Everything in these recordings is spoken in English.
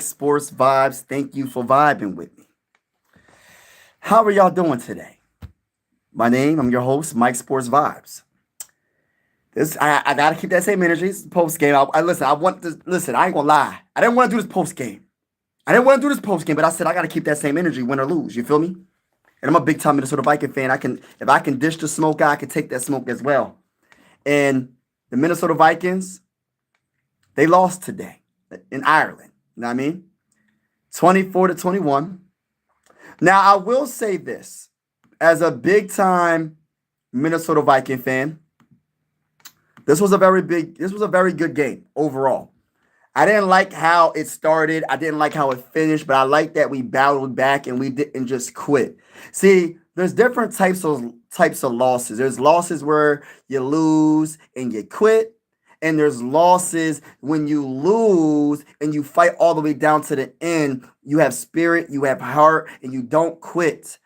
Sports Vibes. Thank you for vibing with me. How are y'all doing today? I'm your host, Mike Sports Vibes. I gotta keep that same energy. It's post game. I listen. I want to listen. I ain't gonna lie. I didn't want to do this post game. But I said I gotta keep that same energy, win or lose. You feel me? And I'm a big time Minnesota Viking fan. If I can dish the smoke, I can take that smoke as well. And the Minnesota Vikings, they lost today in Ireland. You know what I mean? 24-21. Now, I will say this. As a big time Minnesota Viking fan, this was a very good game overall. I didn't like how it started. I didn't like how it finished, but I like that we battled back and we didn't just quit. See, there's different types of losses. There's losses where you lose and you quit, and there's losses when you lose and you fight all the way down to the end. You have spirit, you have heart, and you don't quit.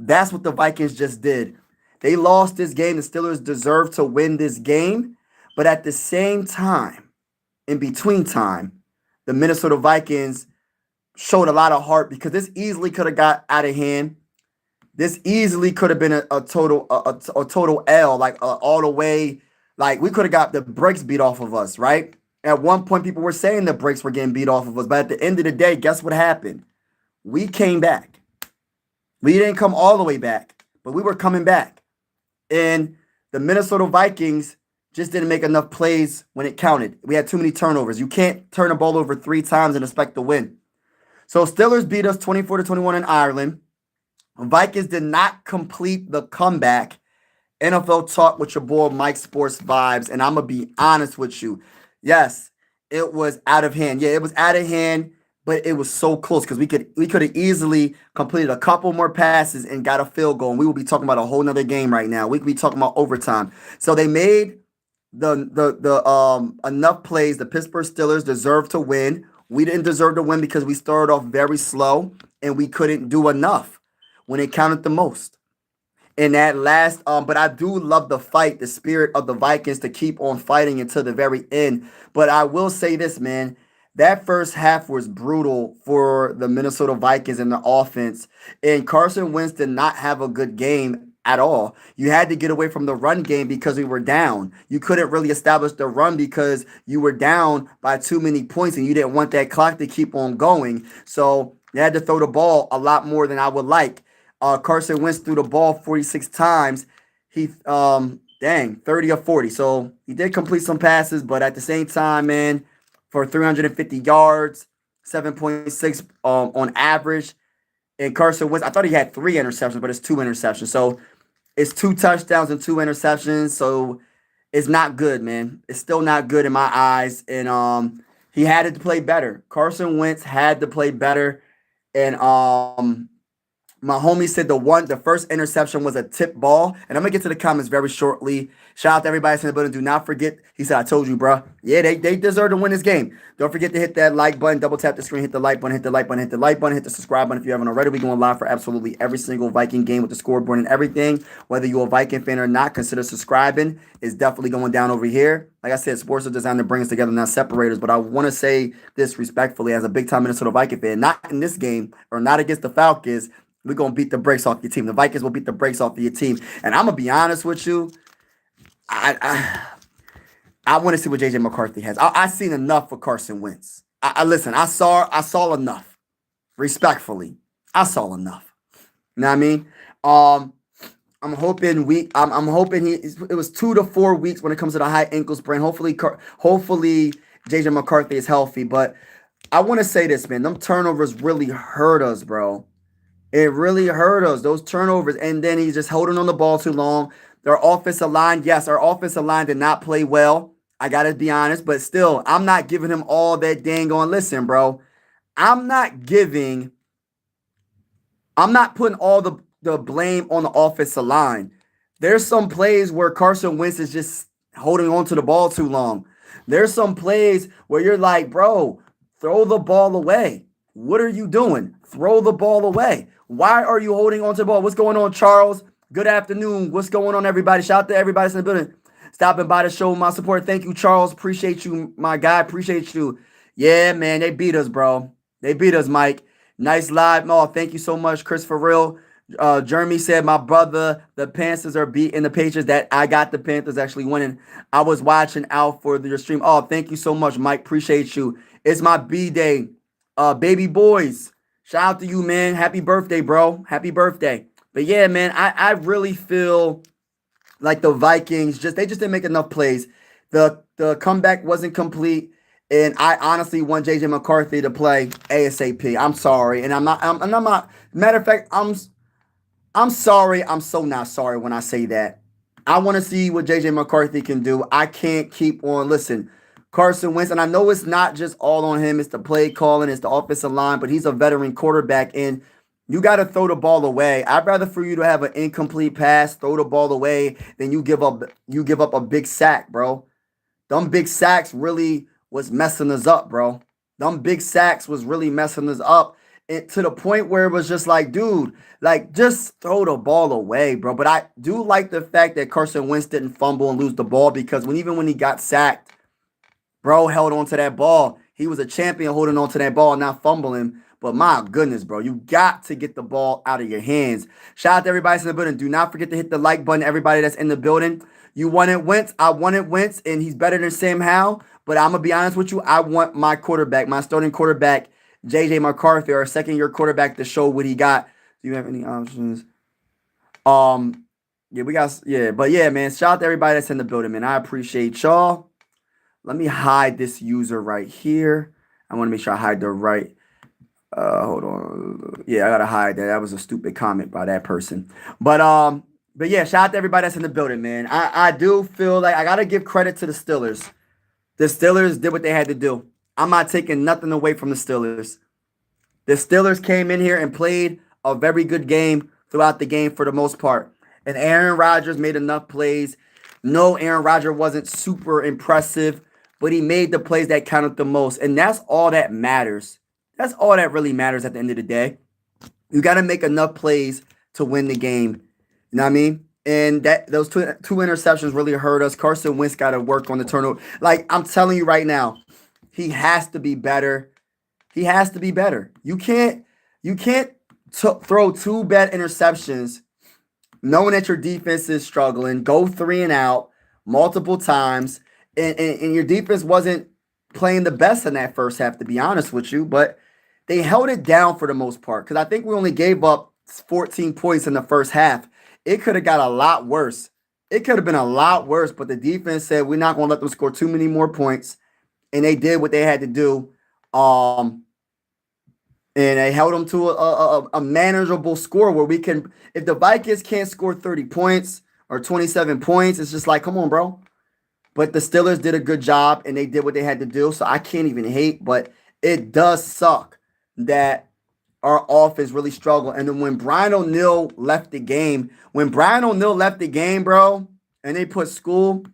That's what the Vikings just did. They lost this game. The Steelers deserve to win this game, but at the same time, in between time, the Minnesota Vikings showed a lot of heart because this easily could have got out of hand. This easily could have been a total L, all the way. Like we could have got the brakes beat off of us, right? At one point, people were saying the brakes were getting beat off of us, but at the end of the day, guess what happened? We came back. We didn't come all the way back, but we were coming back. And the Minnesota Vikings just didn't make enough plays when it counted. We had too many turnovers. You can't turn a ball over 3 times and expect to win. So Steelers beat us 24-21 in Ireland. Vikings did not complete the comeback. NFL Talk with your boy Mike Sports Vibes, and I'm gonna be honest with you. Yes, it was out of hand. Yeah, it was out of hand, but it was so close because we could have easily completed a couple more passes and got a field goal. And we will be talking about a whole nother game right now. We could be talking about overtime. So they made the enough plays. The Pittsburgh Steelers deserve to win. We didn't deserve to win because we started off very slow and we couldn't do enough when it counted the most. In that last, but I do love the fight, the spirit of the Vikings to keep on fighting until the very end. But I will say this, man, that first half was brutal for the Minnesota Vikings and the offense. And Carson Wentz did not have a good game at all. You had to get away from the run game because we were down. You couldn't really establish the run because you were down by too many points and you didn't want that clock to keep on going. So you had to throw the ball a lot more than I would like. Carson Wentz threw the ball 46 times. He 30 or 40. So he did complete some passes, but at the same time, man, for 350 yards, 7.6 on average. And Carson Wentz, I thought he had 3 interceptions, but it's 2 interceptions. So it's 2 touchdowns and 2 interceptions. So it's not good, man. It's still not good in my eyes. And he had to play better. Carson Wentz had to play better. And my homie said the first interception was a tip ball. And I'm going to get to the comments very shortly. Shout out to everybody that's in the building. Do not forget. He said, I told you, bro. Yeah, they deserve to win this game. Don't forget to hit that like button. Double tap the screen. Hit the like button. Hit the like button. Hit the like button. Hit the subscribe button if you haven't already. We're going live for absolutely every single Viking game with the scoreboard and everything. Whether you're a Viking fan or not, consider subscribing. It's definitely going down over here. Like I said, sports are designed to bring us together, not separate us. But I want to say this respectfully as a big-time Minnesota Viking fan. Not in this game or not against the Falcons. We're going to beat the brakes off your team. The Vikings will beat the brakes off of your team. And I'm going to be honest with you. I want to see what J.J. McCarthy has. I've seen enough for Carson Wentz. Listen, I saw enough. Respectfully. I saw enough. You know what I mean? I'm hoping it was 2 to 4 weeks when it comes to the high ankle sprain. Hopefully J.J. McCarthy is healthy. But I want to say this, man. Them turnovers really hurt us, bro. It really hurt us, those turnovers. And then he's just holding on the ball too long. Our offensive line, yes, our offensive line did not play well. I got to be honest. But still, I'm not giving him all that dang on. Listen, bro. I'm not putting all the blame on the offensive line. There's some plays where Carson Wentz is just holding on to the ball too long. There's some plays where you're like, bro, throw the ball away. What are you doing? Throw the ball away. Why are you holding on to the ball? What's going on, Charles? Good afternoon. What's going on, everybody? Shout out to everybody that's in the building. Stopping by to show my support. Thank you, Charles. Appreciate you, my guy. Appreciate you. Yeah, man, they beat us, bro. They beat us, Mike. Nice live. Oh, thank you so much, Chris, for real. Jeremy said, my brother, the Panthers are beating the Patriots. That I got the Panthers actually winning. I was watching out for your stream. Oh, thank you so much, Mike. Appreciate you. It's my B day. Baby boys. Shout out to you, man. Happy birthday, bro. Happy birthday. But yeah, man, I really feel like the Vikings just didn't make enough plays. The comeback wasn't complete, and I honestly want JJ McCarthy to play ASAP. I'm sorry, and I'm not. Matter of fact, I'm sorry. I'm so not sorry when I say that. I want to see what JJ McCarthy can do. I can't keep on. Listen, Carson Wentz, and I know it's not just all on him. It's the play calling, it's the offensive line, but he's a veteran quarterback, and you got to throw the ball away. I'd rather for you to have an incomplete pass, throw the ball away, than you give up a big sack, bro. Them big sacks really was messing us up, bro. Them big sacks was really messing us up, and to the point where it was just like, dude, like just throw the ball away, bro. But I do like the fact that Carson Wentz didn't fumble and lose the ball because even when he got sacked, bro held on to that ball. He was a champion holding on to that ball and not fumbling. But my goodness, bro, you got to get the ball out of your hands. Shout out to everybody in the building. Do not forget to hit the like button, everybody that's in the building. You wanted Wentz. I wanted Wentz, and he's better than Sam Howell. But I'm going to be honest with you. I want my quarterback, my starting quarterback, J.J. McCarthy, our second-year quarterback, to show what he got. Do you have any options? Yeah, but yeah, man. Shout out to everybody that's in the building, man. I appreciate y'all. Let me hide this user right here. I want to make sure I hide the right. Hold on. Yeah, I gotta hide that. That was a stupid comment by that person. But yeah, shout out to everybody that's in the building, man. I do feel like I gotta give credit to the Steelers. The Steelers did what they had to do. I'm not taking nothing away from the Steelers. The Steelers came in here and played a very good game throughout the game for the most part. And Aaron Rodgers made enough plays. No, Aaron Rodgers wasn't super impressive, but he made the plays that counted the most. And that's all that matters. That's all that really matters at the end of the day. You got to make enough plays to win the game. You know what I mean? And those two interceptions really hurt us. Carson Wentz got to work on the turnover. Like, I'm telling you right now, he has to be better. He has to be better. You can't throw two bad interceptions knowing that your defense is struggling, go 3-and-out multiple times, and your defense wasn't playing the best in that first half, to be honest with you, but they held it down for the most part because I think we only gave up 14 points in the first half. It could have got a lot worse. It could have been a lot worse, but the defense said we're not going to let them score too many more points, and they did what they had to do. And they held them to a manageable score where we can, if the Vikings can't score 30 points or 27 points, it's just like, come on, bro. But the Steelers did a good job, and they did what they had to do, so I can't even hate, but it does suck that our offense really struggled. And then when Brian O'Neill left the game, bro, and they put School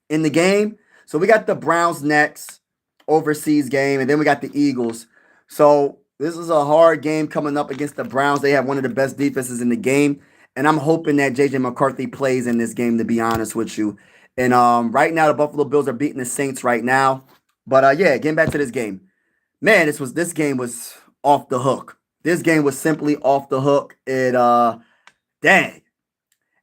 in the game, so we got the Browns next overseas game, and then we got the Eagles. So this is a hard game coming up against the Browns. They have one of the best defenses in the game, and I'm hoping that JJ McCarthy plays in this game, to be honest with you. And right now, the Buffalo Bills are beating the Saints right now. But yeah, getting back to this game. Man, this game was off the hook. This game was simply off the hook. Dang.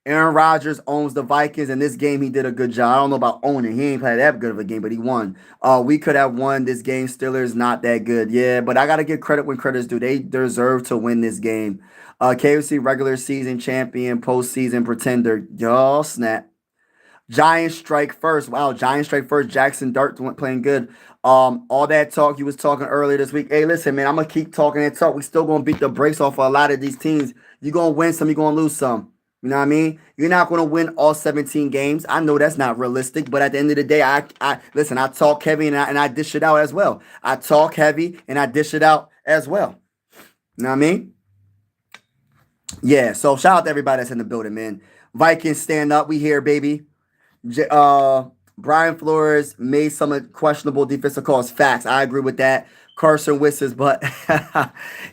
Aaron Rodgers owns the Vikings, and this game he did a good job. I don't know about owning. He ain't played that good of a game, but he won. We could have won this game. Steelers not that good. Yeah, but I got to give credit when credit's due. They deserve to win this game. KFC regular season champion, postseason pretender. Y'all snap. Giants strike first. Wow, Giants strike first. Jackson Dart went playing good. All that talk you was talking earlier this week. Hey, listen, man, I'm gonna keep talking that talk. We still gonna beat the brakes off of a lot of these teams. You're gonna win some, you're gonna lose some. You know what I mean? You're not gonna win all 17 games. I know that's not realistic, but at the end of the day, I listen. I talk heavy and I dish it out as well. I talk heavy and I dish it out as well. You know what I mean? Yeah. So shout out to everybody that's in the building, man. Vikings stand up. We here, baby. Brian Flores made some questionable defensive calls. Facts. I agree with that. Carson Wentz, but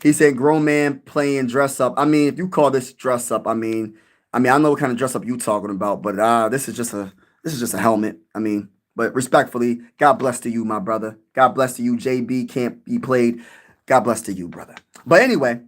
he said grown man playing dress up. I mean, if you call this dress up, I know what kind of dress up you talking about, but this is just a helmet. But respectfully, God bless to you, my brother. God bless to you. JB can't be played. God bless to you, brother. But anyway,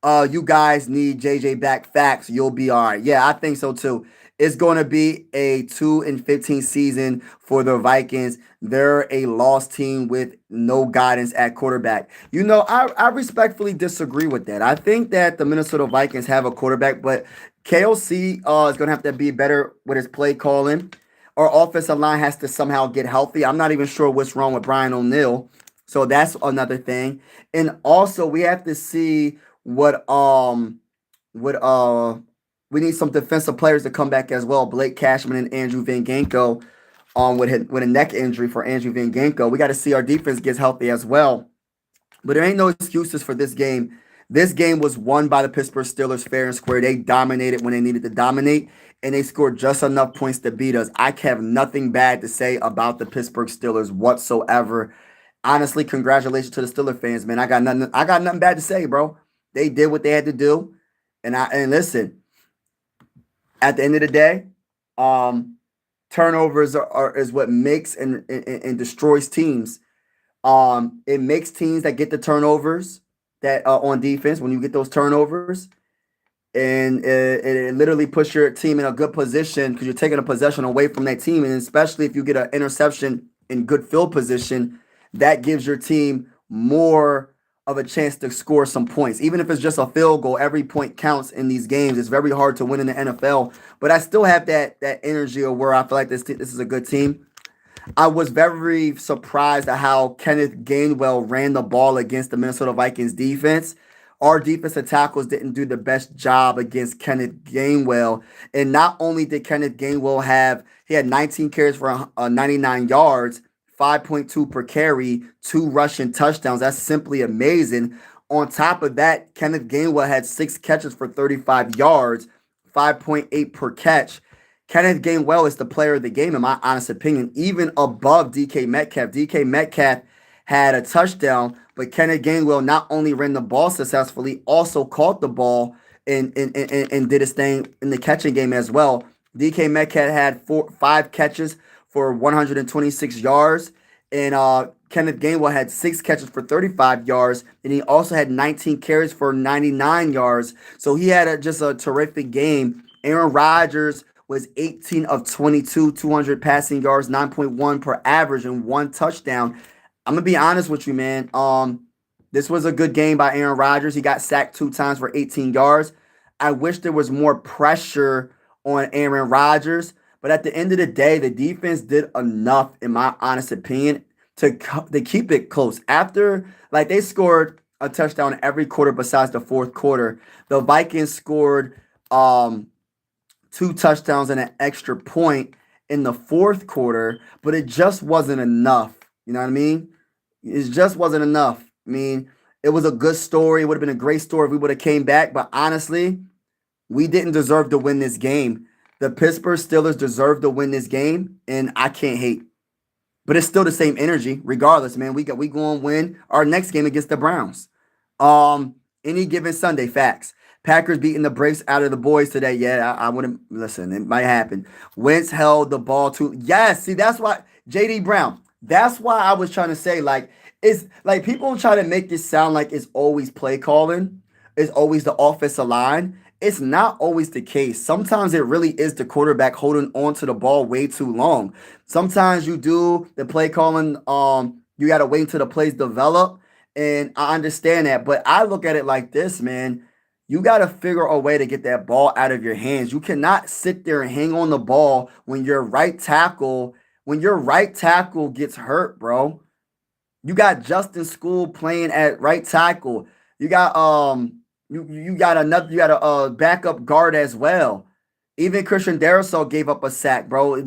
you guys need JJ back. Facts. You'll be all right. Yeah, I think so too. It's going to be a 2-15 season for the Vikings. They're a lost team with no guidance at quarterback. I respectfully disagree with that. I think that the Minnesota Vikings have a quarterback, but KOC is going to have to be better with his play calling. Our offensive line has to somehow get healthy. I'm not even sure what's wrong with Brian O'Neill. So that's another thing. And also we have to see what we need some defensive players to come back as well. Blake Cashman and Andrew Van Ginkel with a neck injury for Andrew Van Ginkel. We got to see our defense gets healthy as well. But there ain't no excuses for this game. This game was won by the Pittsburgh Steelers fair and square. They dominated when they needed to dominate, and they scored just enough points to beat us. I have nothing bad to say about the Pittsburgh Steelers whatsoever. Honestly, congratulations to the Steelers fans, man. I got nothing bad to say, bro. They did what they had to do. And listen, at the end of the day, um, turnovers is what makes and destroys teams. It makes teams that get the turnovers that on defense when you get those turnovers, and it literally puts your team in a good position because you're taking a possession away from that team, and especially if you get an interception in good field position, that gives your team more of a chance to score some points. Even if it's just a field goal, every point counts in these games. It's very hard to win in the NFL, but I still have that energy of where I feel like this is a good team. I was very surprised at how Kenneth Gainwell ran the ball against the Minnesota Vikings defense. Our defensive tackles didn't do the best job against Kenneth Gainwell. And not only did Kenneth Gainwell he had 19 carries for 99 yards, 5.2 per carry, 2 rushing touchdowns. That's simply amazing. On top of that, Kenneth Gainwell had 6 catches for 35 yards, 5.8 per catch. Kenneth Gainwell is the player of the game, in my honest opinion, even above DK Metcalf. DK Metcalf had a touchdown, but Kenneth Gainwell not only ran the ball successfully, also caught the ball and did his thing in the catching game as well. DK Metcalf had 5 catches for 126 yards, and Kenneth Gainwell had 6 catches for 35 yards, and he also had 19 carries for 99 yards. So he had just a terrific game. Aaron Rodgers was 18 of 22, 200 passing yards, 9.1 per average, and 1 touchdown. I'm gonna be honest with you, man. This was a good game by Aaron Rodgers. He got sacked 2 times for 18 yards. I wish there was more pressure on Aaron Rodgers, but at the end of the day, the defense did enough, in my honest opinion, to keep it close. After they scored a touchdown every quarter besides the fourth quarter, the Vikings scored 2 touchdowns and an extra point in the fourth quarter, but it just wasn't enough. You know what I mean? It just wasn't enough. I mean, it was a good story. It would have been a great story if we would have came back, but honestly, we didn't deserve to win this game. The Pittsburgh Steelers deserve to win this game, and I can't hate. But it's still the same energy, regardless, man. We going to win our next game against the Browns. Any given Sunday, facts. Packers beating the brakes out of the boys today. Yeah, I wouldn't listen. It might happen. Wentz held the ball too. Yes, see, that's why JD Brown. That's why I was trying to say, it's like people try to make this sound like it's always play calling, it's always the offensive line. It's not always the case. Sometimes it really is the quarterback holding on to the ball way too long. Sometimes you do the play calling. You got to wait until the plays develop, and I understand that. But I look at it like this, man. You got to figure a way to get that ball out of your hands. You cannot sit there and hang on the ball when your right tackle gets hurt, bro. You got Justin School playing at right tackle. You got a backup guard as well. Even Christian Darrisaw gave up a sack, bro.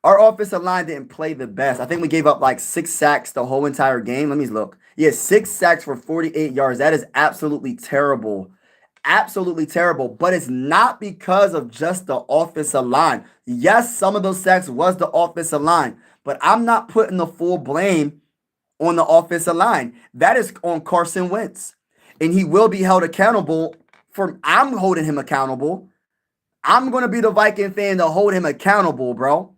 Our offensive line didn't play the best. I think we gave up 6 sacks the whole entire game. Let me look. Yeah, 6 sacks for 48 yards. That is absolutely terrible. Absolutely terrible. But it's not because of just the offensive line. Yes, some of those sacks was the offensive line, but I'm not putting the full blame on the offensive line. That is on Carson Wentz. And he will be held accountable I'm holding him accountable. I'm going to be the Viking fan to hold him accountable, bro.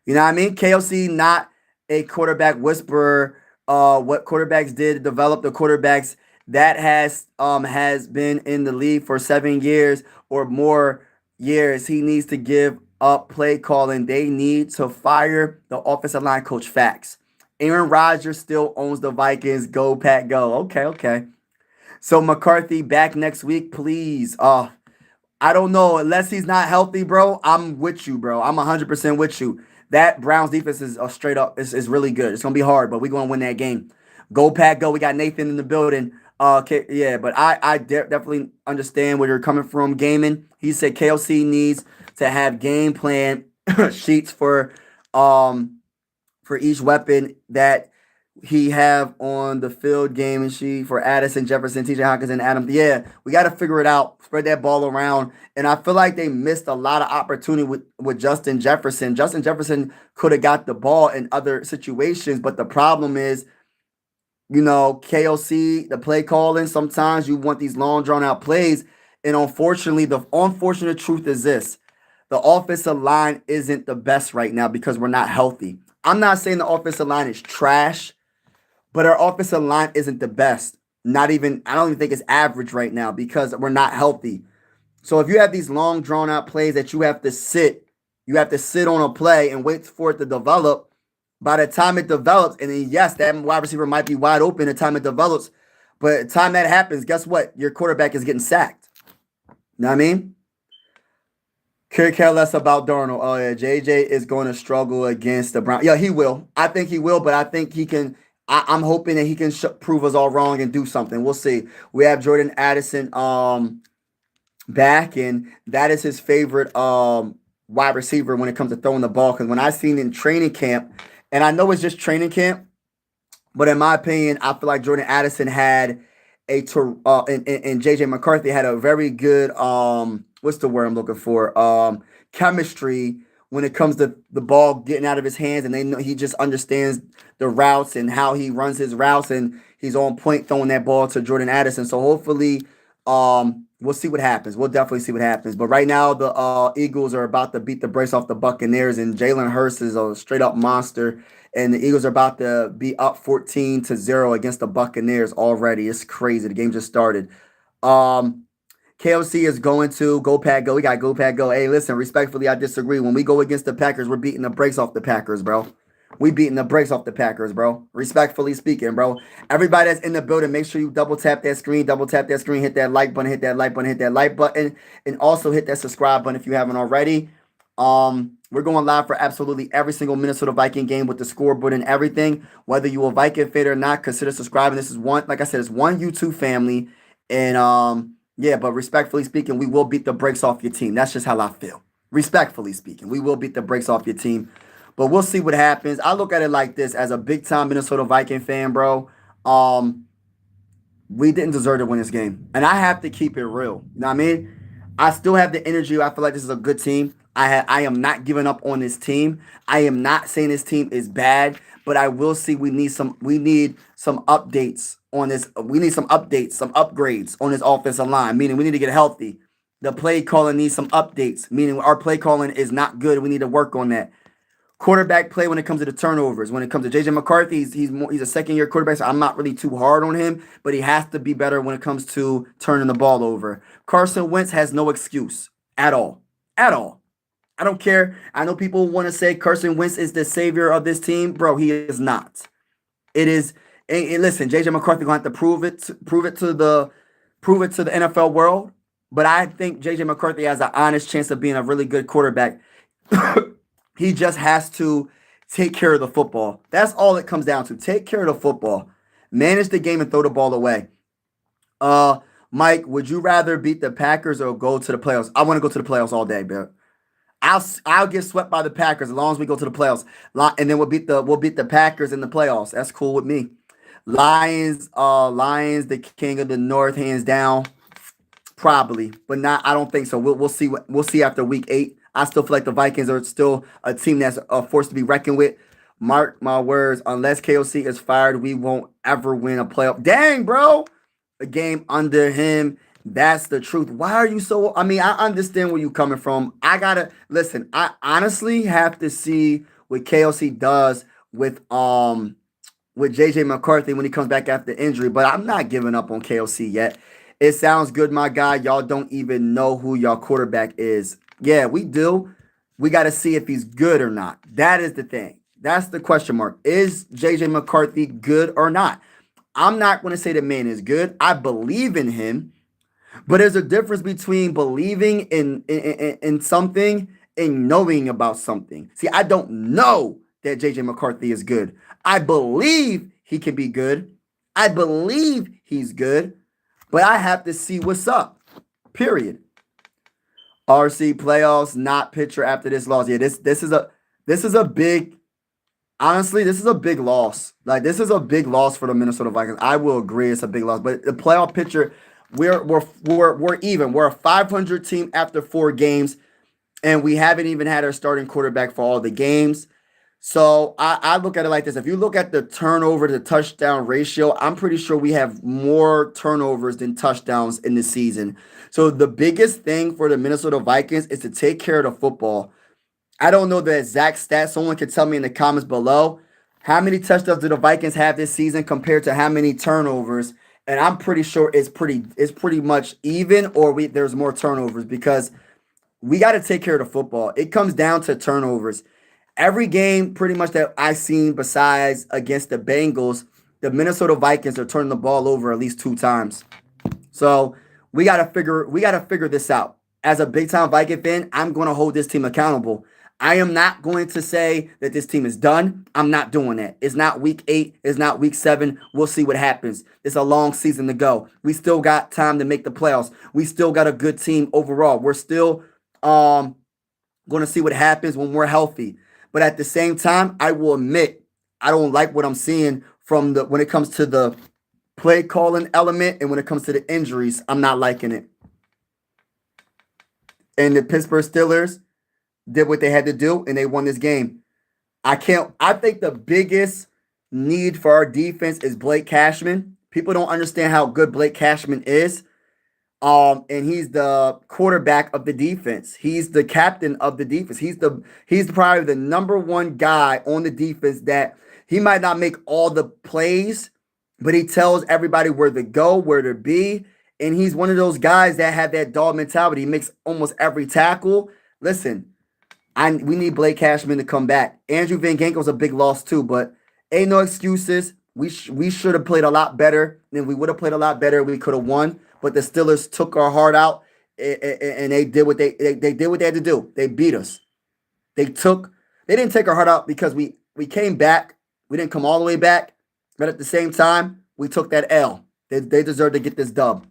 You know what I mean? KOC, not a quarterback whisperer what quarterbacks did develop the quarterbacks that has been in the league for 7 years or more years. He needs to give up play calling. They need to fire the offensive line coach. Facts. Aaron Rodgers still owns the Vikings. Go Pack, go. Okay, okay. So McCarthy back next week, please. I don't know. Unless he's not healthy, bro, I'm with you, bro. I'm 100% with you. That Browns defense is straight up is really good. It's gonna be hard, but we're gonna win that game. Go Pack, go. We got Nathan in the building. Okay, yeah, but definitely understand where you're coming from. Gaming. He said KLC needs to have game plan sheets um for each weapon that he have on the field game and sheet for Addison, Jefferson, TJ Hawkins, and Adam. Yeah, we got to figure it out. Spread that ball around. And I feel like they missed a lot of opportunity with Justin Jefferson. Justin Jefferson could have got the ball in other situations, but the problem is, KOC, the play calling. Sometimes you want these long, drawn out plays. And unfortunately, the unfortunate truth is this: the offensive line isn't the best right now because we're not healthy. I'm not saying the offensive line is trash, but our offensive line isn't the best. Not even, I don't even think it's average right now because we're not healthy. So if you have these long drawn out plays that you have to sit on a play and wait for it to develop. By the time it develops, and then yes, that wide receiver might be wide open the time it develops, but the time that happens, guess what? Your quarterback is getting sacked. You know what I mean? Could care less about Darnold. Oh yeah, JJ is going to struggle against the Browns. Yeah, he will. I think he will, but I think he can. I'm hoping that he can prove us all wrong and do something. We'll see. We have Jordan Addison back, and that is his favorite wide receiver when it comes to throwing the ball. Because when I seen in training camp, and I know it's just training camp, but in my opinion, I feel like Jordan Addison had and JJ McCarthy had a very good what's the word I'm looking for? Chemistry when it comes to the ball getting out of his hands, and they know he just understands the routes and how he runs his routes, and he's on point throwing that ball to Jordan Addison. So hopefully, we'll see what happens. We'll definitely see what happens. But right now, the Eagles are about to beat the brakes off the Buccaneers, and Jalen Hurts is a straight up monster. And the Eagles are about to be up 14-0 against the Buccaneers already. It's crazy. The game just started. KOC is going to go Pack go. We got go Pack go. Hey, listen, respectfully, I disagree. When we go against the Packers, we're beating the brakes off the Packers, bro. We beating the brakes off the Packers, bro. Respectfully speaking, bro. Everybody that's in the building, make sure you double tap that screen, hit that like button, hit that like button, hit that like button, and also hit that subscribe button if you haven't already. We're going live for absolutely every single Minnesota Viking game with the scoreboard and everything. Whether you a Viking fan or not, consider subscribing. This is one, like I said, it's one YouTube family, and yeah. But respectfully speaking, we will beat the brakes off your team. That's just how I feel. Respectfully speaking, we will beat the brakes off your team. But we'll see what happens. I look at it like this: as a big time Minnesota Viking fan, bro. We didn't deserve to win this game, and I have to keep it real. You know what I mean? I still have the energy. I feel like this is a good team. I am not giving up on this team. I am not saying this team is bad, but I will see we need some updates on this. We need some updates, some upgrades on this offensive line. Meaning we need to get healthy. The play calling needs some updates. Meaning our play calling is not good. We need to work on that. Quarterback play when it comes to the turnovers. When it comes to JJ McCarthy, he's a second-year quarterback, so I'm not really too hard on him, but he has to be better when it comes to turning the ball over. Carson Wentz has no excuse at all. At all. I don't care. I know people want to say Carson Wentz is the savior of this team. Bro, he is not. It is, and listen, JJ McCarthy gonna have to prove it to the NFL world. But I think JJ McCarthy has an honest chance of being a really good quarterback. He just has to take care of the football. That's all it comes down to. Take care of the football. Manage the game and throw the ball away. Mike, would you rather beat the Packers or go to the playoffs? I want to go to the playoffs all day, bro. I'll get swept by the Packers as long as we go to the playoffs. And then we'll beat the Packers in the playoffs. That's cool with me. Lions, the king of the North, hands down. Probably, but not. I don't think so. We'll see. We'll see after week 8. I still feel like the Vikings are still a team that's a force to be reckoned with. Mark my words. Unless KOC is fired, we won't ever win a playoff. Dang, bro. A game under him. That's the truth. Why are you so? I mean, I understand where you're coming from. I gotta listen. I honestly have to see what KOC does with with JJ McCarthy when he comes back after injury, but I'm not giving up on KOC yet. It sounds good, my guy. Y'all don't even know who y'all quarterback is. Yeah, we do. We got to see if he's good or not. That is the thing. That's the question mark. Is JJ McCarthy good or not? I'm not going to say the man is good. I believe in him, but there's a difference between believing in something and knowing about something. See, I don't know that JJ McCarthy is good. I believe he can be good. I believe he's good, but I have to see what's up. Period. RC playoffs, not pitcher after this loss. Yeah, this is a big, honestly, this is a big loss. Like, this is a big loss for the Minnesota Vikings. I will agree it's a big loss. But the playoff picture, we're even. We're a 500 team after 4 games, and we haven't even had our starting quarterback for all the games. So I look at it like this. If you look at the turnover to touchdown ratio, I'm pretty sure we have more turnovers than touchdowns in the season. So the biggest thing for the Minnesota Vikings is to take care of the football. I don't know the exact stats. Someone can tell me in the comments below. How many touchdowns do the Vikings have this season compared to how many turnovers? And I'm pretty sure it's pretty much even, or there's more turnovers, because we got to take care of the football. It comes down to turnovers. Every game pretty much that I've seen besides against the Bengals, the Minnesota Vikings are turning the ball over at least 2 times. So we gotta figure this out. As a big time Viking fan, I'm gonna hold this team accountable. I am not going to say that this team is done. I'm not doing that. It's not week 8. It's not week 7. We'll see what happens. It's a long season to go. We still got time to make the playoffs. We still got a good team overall. We're still going to see what happens when we're healthy. But at the same time, I will admit I don't like what I'm seeing from the when it comes to the play calling element, and when it comes to the injuries, I'm not liking it. And the Pittsburgh Steelers did what they had to do, and they won this game. I think the biggest need for our defense is Blake Cashman. People don't understand how good Blake Cashman is. And he's the quarterback of the defense. He's the captain of the defense. He's probably the number one guy on the defense that he might not make all the plays, but he tells everybody where to go, where to be. And he's one of those guys that have that dog mentality. He makes almost every tackle. Listen, we need Blake Cashman to come back. Andrew Van Ginkel's a big loss too, but ain't no excuses. We should have played a lot better. And we would have played a lot better. We could have won. But the Steelers took our heart out, and they did what they did what they had to do. They beat us. They didn't take our heart out because we came back. We didn't come all the way back, but at the same time, we took that L. They deserve to get this dub.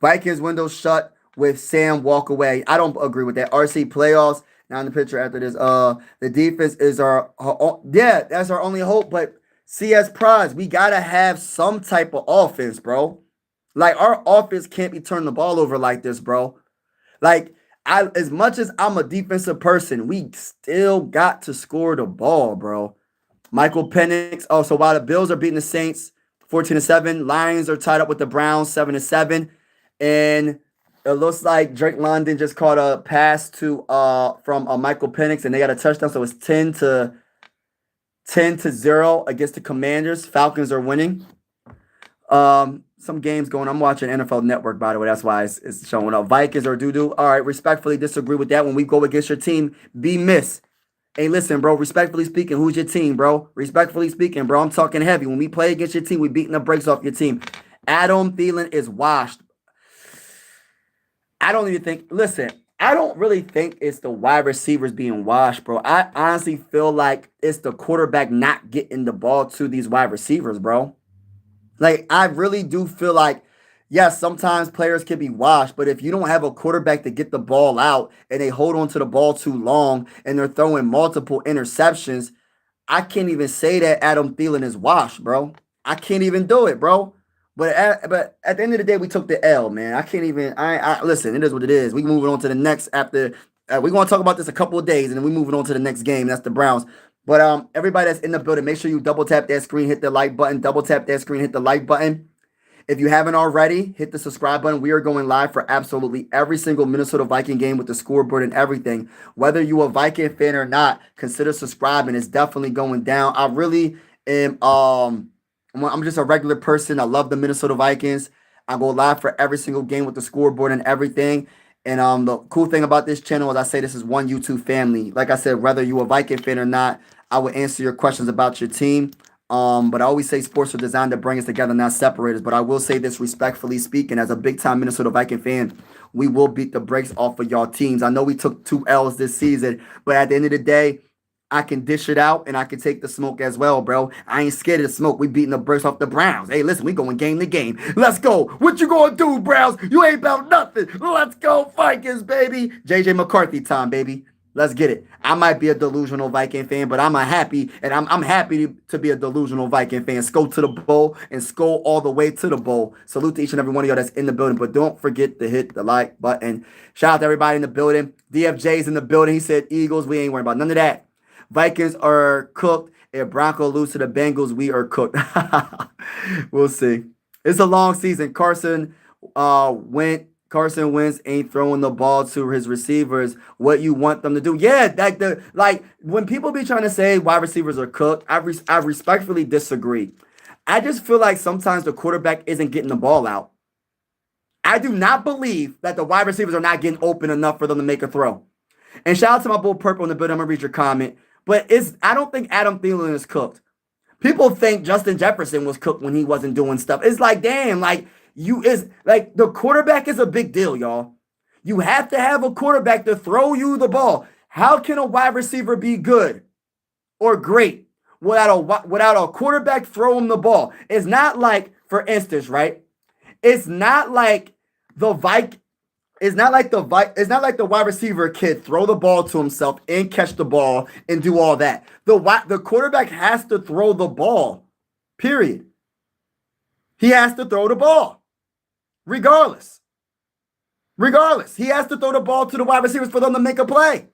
Vikings window shut with Sam walk away. I don't agree with that. RC playoffs. Now in the picture after this, the defense is that's our only hope. But CS Prize, we gotta have some type of offense, bro. Like, our offense can't be turning the ball over like this, bro. Like, as much as I'm a defensive person, we still got to score the ball, bro. Michael Penix. Oh, so while the Bills are beating the Saints 14-7, Lions are tied up with the Browns 7-7, and it looks like Drake London just caught a pass to from Michael Penix, and they got a touchdown. So it's 10-0 against the Commanders. Falcons are winning. Some games going. I'm watching NFL Network, by the way. That's why it's showing up. Vikings or doo-doo. All right, respectfully disagree with that. When we go against your team, be miss. Hey, listen, bro. Respectfully speaking, who's your team, bro? Respectfully speaking, bro. I'm talking heavy. When we play against your team, we beating the brakes off your team. Adam Thielen is washed. I don't even think. Listen, I don't really think it's the wide receivers being washed, bro. I honestly feel like it's the quarterback not getting the ball to these wide receivers, bro. Like, I really do feel like, yes, sometimes players can be washed, but if you don't have a quarterback to get the ball out and they hold on to the ball too long and they're throwing multiple interceptions, I can't even say that Adam Thielen is washed, bro. I can't even do it, bro. But at the end of the day, we took the L, man. I can't even. Listen. It is what it is. We moving on to the next after. We're gonna talk about this a couple of days, and then we moving on to the next game. That's the Browns. But everybody that's in the building, make sure you double tap that screen, hit the like button, double tap that screen, hit the like button. If you haven't already, hit the subscribe button. We are going live for absolutely every single Minnesota Viking game with the scoreboard and everything. Whether you a Viking fan or not, consider subscribing. It's definitely going down. I really And I'm just a regular person. I love the Minnesota Vikings. I go live for every single game with the scoreboard and everything. And the cool thing about this channel is I say this is one YouTube family. Like I said, whether you a Viking fan or not, I will answer your questions about your team. But I always say sports are designed to bring us together, not separate us. But I will say this respectfully speaking, as a big time Minnesota Viking fan, we will beat the brakes off of y'all teams. I know we took 2 L's this season, but at the end of the day, I can dish it out and I can take the smoke as well, bro. I ain't scared of the smoke. We beating the brakes off the Browns. Hey, listen, we going game to game. Let's go. What you gonna do, Browns? You ain't about nothing. Let's go, Vikings, baby. JJ McCarthy time, baby. Let's get it. I might be a delusional Viking fan, but I'm happy to be a delusional Viking fan. Go to the bowl and skull all the way to the bowl. Salute to each and every one of y'all that's in the building, but don't forget to hit the like button. Shout out to everybody in the building. DFJ's in the building. He said Eagles. We ain't worried about none of that. Vikings are cooked. If Bronco lose to the Bengals, we are cooked. We'll see. It's a long season. Carson Wentz ain't throwing the ball to his receivers. What you want them to do? Yeah, like when people be trying to say wide receivers are cooked, I respectfully disagree. I just feel like sometimes the quarterback isn't getting the ball out. I do not believe that the wide receivers are not getting open enough for them to make a throw. And shout out to my bull Purple in the building. I'm gonna read your comment. But I don't think Adam Thielen is cooked. People think Justin Jefferson was cooked when he wasn't doing stuff. It's like, damn, like the quarterback is a big deal, y'all. You have to have a quarterback to throw you the ball. How can a wide receiver be good or great without a quarterback throwing the ball? It's not like, for instance, right? It's not like the wide receiver kid throw the ball to himself and catch the ball and do all that. The quarterback has to throw the ball. Period. He has to throw the ball. Regardless. He has to throw the ball to the wide receivers for them to make a play.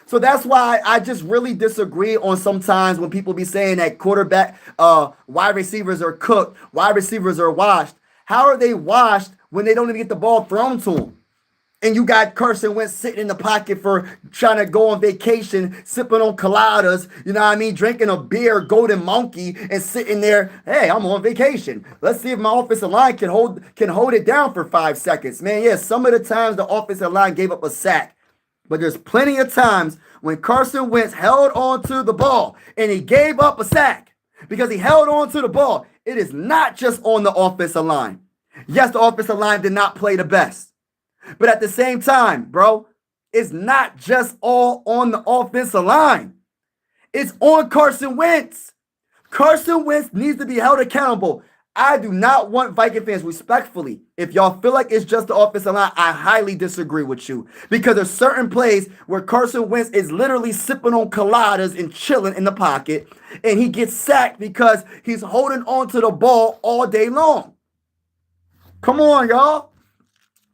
So that's why I just really disagree on sometimes when people be saying that wide receivers are cooked, wide receivers are washed. How are they washed when they don't even get the ball thrown to them? And you got Carson Wentz sitting in the pocket for trying to go on vacation, sipping on coladas, you know what I mean, drinking a beer, Golden Monkey, and sitting there, hey, I'm on vacation. Let's see if my offensive line can hold it down for 5 seconds. Man, yeah, some of the times the offensive line gave up a sack. But there's plenty of times when Carson Wentz held on to the ball and he gave up a sack because he held on to the ball. It is not just on the offensive line. Yes, the offensive line did not play the best. But at the same time, bro, it's not just all on the offensive line. It's on Carson Wentz. Carson Wentz needs to be held accountable. I do not want Viking fans, respectfully, if y'all feel like it's just the offensive line, I highly disagree with you. Because there's certain plays where Carson Wentz is literally sipping on coladas and chilling in the pocket, and he gets sacked because he's holding on to the ball all day long. Come on, y'all.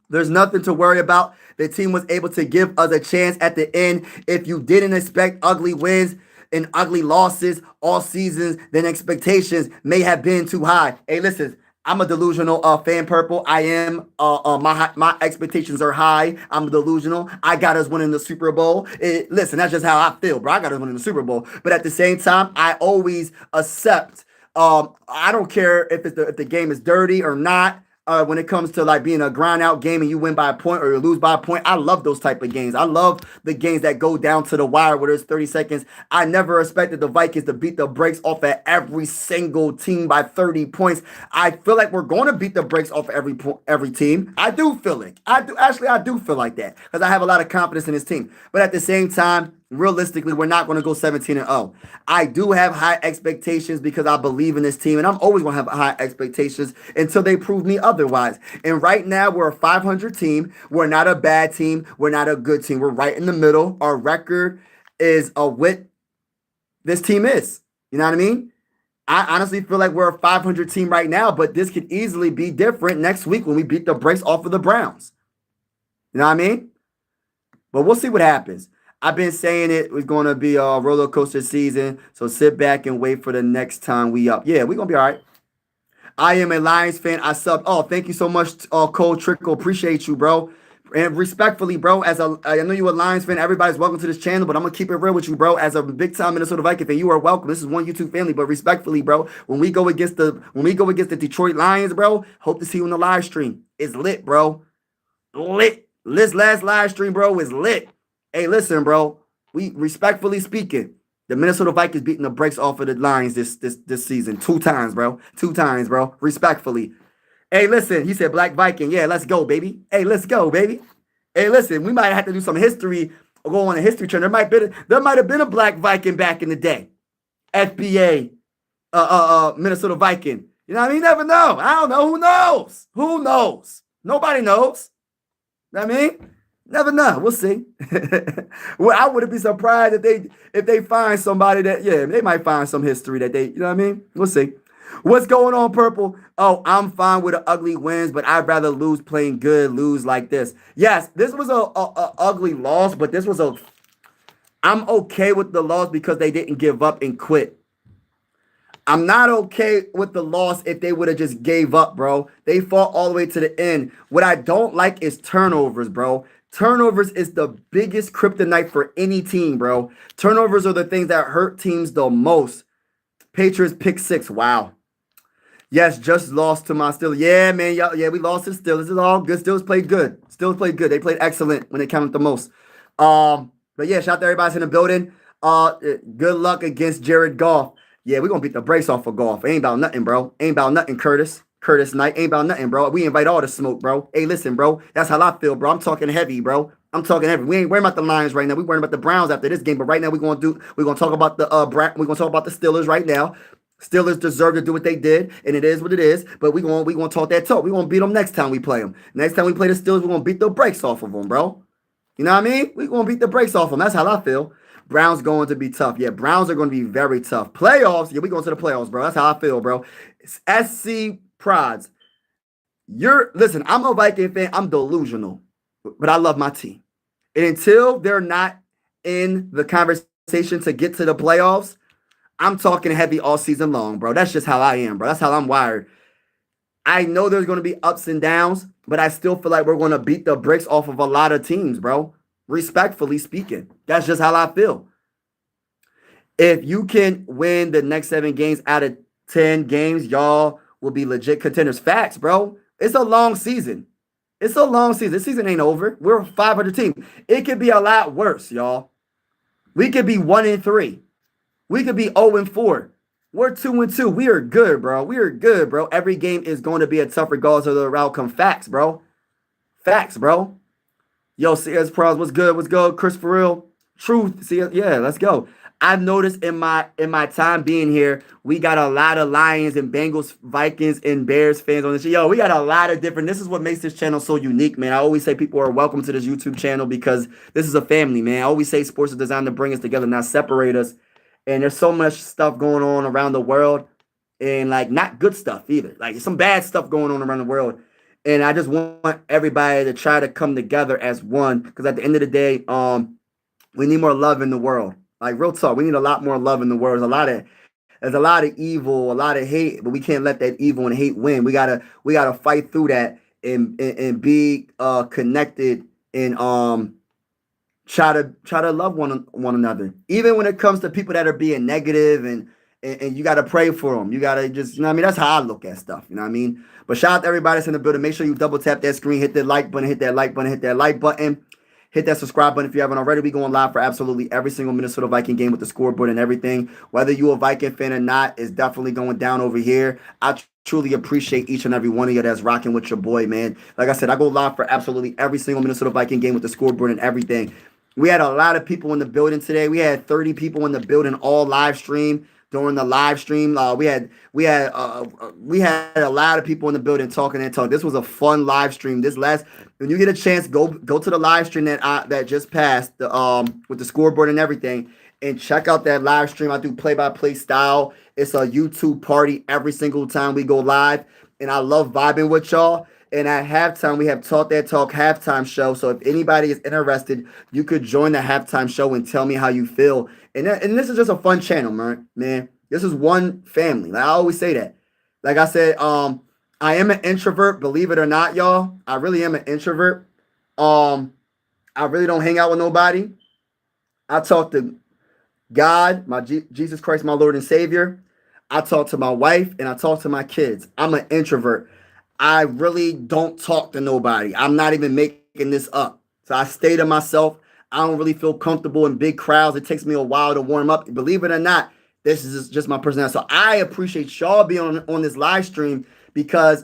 There's nothing to worry about. The team was able to give us a chance at the end. If you didn't expect ugly wins and ugly losses all seasons, then expectations may have been too high. Hey, listen, I'm a delusional fan, Purple. I am. My expectations are high. I'm delusional. I got us winning the Super Bowl. Listen, that's just how I feel, bro. I got us winning the Super Bowl. But at the same time, I always accept. I don't care if the game is dirty or not. When it comes to like being a grind out game and you win by a point or you lose by a point, I love those type of games. I love the games that go down to the wire where there's 30 seconds. I never expected the Vikings to beat the brakes off at every single team by 30 points. I feel like we're going to beat the brakes off every team. I do feel it. I do feel like that because I have a lot of confidence in this team. But at the same time, realistically, we're not going to go 17-0. I do have high expectations because I believe in this team, and I'm always going to have high expectations until they prove me otherwise. And right now, we're a 500 team. We're not a bad team. We're not a good team. We're right in the middle. Our record is what this team is. You know what I mean? I honestly feel like we're a 500 team right now, but this could easily be different next week when we beat the brakes off of the Browns. You know what I mean? But we'll see what happens. I've been saying it was going to be a roller coaster season, so sit back and wait for the next time we up. Yeah, we're going to be all right. I am a Lions fan. I subbed. Oh, thank you so much, Cole Trickle. Appreciate you, bro. And respectfully, bro, I know you a Lions fan, everybody's welcome to this channel, but I'm gonna keep it real with you, bro. As a big time Minnesota Viking fan, you are welcome. This is one YouTube family, but respectfully, bro, when we go against the Detroit Lions, bro, hope to see you on the live stream. It's lit, bro. Lit. This last live stream, bro, is lit. Hey, listen, bro. We respectfully speaking, the Minnesota Vikings beating the brakes off of the Lions this season 2 times, bro. 2 times, bro. Respectfully. Hey, listen, he said Black Viking. Yeah, let's go, baby. Hey, let's go, baby. Hey, listen, we might have to do some history or go on a history trend. There might have been a Black Viking back in the day. FBA, Minnesota Viking. You know what I mean? You never know. I don't know. Who knows? Who knows? Nobody knows. You know what I mean? Never know. We'll see. Well, I wouldn't be surprised if they find somebody that, yeah, they might find some history that they, you know what I mean? We'll see. What's going on, Purple? Oh, I'm fine with the ugly wins, but I'd rather lose playing good, lose like this. Yes, this was a ugly loss, but I'm okay with the loss because they didn't give up and quit. I'm not okay with the loss if they would have just gave up, bro. They fought all the way to the end. What I don't like is turnovers, bro. Turnovers is the biggest kryptonite for any team, bro. Turnovers are the things that hurt teams the most. Patriots pick 6. Wow. Yes, just lost to my Steelers. Yeah, man. Yeah, we lost to the Steelers. It's all good. Steelers played good. Steelers played good. They played excellent when it counted the most. But yeah, shout out to everybody in the building. Good luck against Jared Goff. Yeah, we're gonna beat the brakes off of Goff. Ain't about nothing, bro. Ain't about nothing, Curtis. Curtis Knight. Ain't about nothing, bro. We invite all the smoke, bro. Hey, listen, bro. That's how I feel, bro. I'm talking heavy, bro. I'm talking heavy. We ain't worrying about the Lions right now. We worrying about the Browns after this game. But right now we're gonna talk about the Steelers right now. Steelers deserve to do what they did, and it is what it is. But we're gonna talk that talk. We're gonna beat them next time we play them. Next time we play the Steelers, we're gonna beat the brakes off of them, bro. You know what I mean? We're gonna beat the brakes off them. That's how I feel. Browns going to be tough. Yeah, Browns are going to be very tough. Playoffs. Yeah, we going to the playoffs, bro. That's how I feel, bro. SC Prods. Listen, I'm a Viking fan. I'm delusional, but I love my team. And until they're not in the conversation to get to the playoffs, I'm talking heavy all season long, bro. That's just how I am, bro. That's how I'm wired. I know there's going to be ups and downs, but I still feel like we're going to beat the bricks off of a lot of teams, bro. Respectfully speaking, that's just how I feel. If you can win the next 7 games out of 10 games, y'all will be legit contenders. Facts, bro. It's a long season. It's a long season. This season ain't over. We're a 500 team. It could be a lot worse, y'all. We could be 1-3. We could be 0-4. We're 2-2. We are good, bro. We are good, bro. Every game is going to be a tough regardless of the outcome. Facts, bro. Facts, bro. Yo, CS Pros, what's good? What's good? Chris for real. Truth. See, yeah, let's go. I've noticed in my time being here, we got a lot of Lions and Bengals, Vikings, and Bears fans on this. Yo, we got a lot of different. This is what makes this channel so unique, man. I always say people are welcome to this YouTube channel because this is a family, man. I always say sports is designed to bring us together, not separate us. And there's so much stuff going on around the world, and like not good stuff either. Like some bad stuff going on around the world. And I just want everybody to try to come together as one, because at the end of the day, we need more love in the world. Like real talk, we need a lot more love in the world. There's a lot of evil, a lot of hate, but we can't let that evil and hate win. We gotta fight through that and be connected and try to love one another. Even when it comes to people that are being negative and you got to pray for them. You got to just, you know what I mean? That's how I look at stuff. You know what I mean? But shout out to everybody that's in the building. Make sure you double tap that screen, hit that like button, hit that like button, hit that like button, hit that subscribe button if you haven't already. We going live for absolutely every single Minnesota Viking game with the scoreboard and everything. Whether you a Viking fan or not, is definitely going down over here. I truly appreciate each and every one of you that's rocking with your boy, man. Like I said, I go live for absolutely every single Minnesota Viking game with the scoreboard and everything. We had a lot of people in the building today. We had 30 people in the building, all live stream. During the live stream, we had a lot of people in the building talking and talking. This was a fun live stream. When you get a chance, go to the live stream that just passed with the scoreboard and everything, and check out that live stream. I do play-by-play style. It's a YouTube party every single time we go live, and I love vibing with y'all. And at halftime, we have Talk That Talk halftime show. So if anybody is interested, you could join the halftime show and tell me how you feel. And this is just a fun channel, man. This is one family. Like I always say that. Like I said, I am an introvert, believe it or not, y'all. I really am an introvert. Um, I really don't hang out with nobody. I talk to God, Jesus Christ, my Lord and Savior. I talk to my wife and I talk to my kids. I'm an introvert. I really don't talk to nobody. I'm not even making this up. So I stay to myself. I don't really feel comfortable in big crowds. It takes me a while to warm up. Believe it or not, this is just my personality. So I appreciate y'all being on this live stream because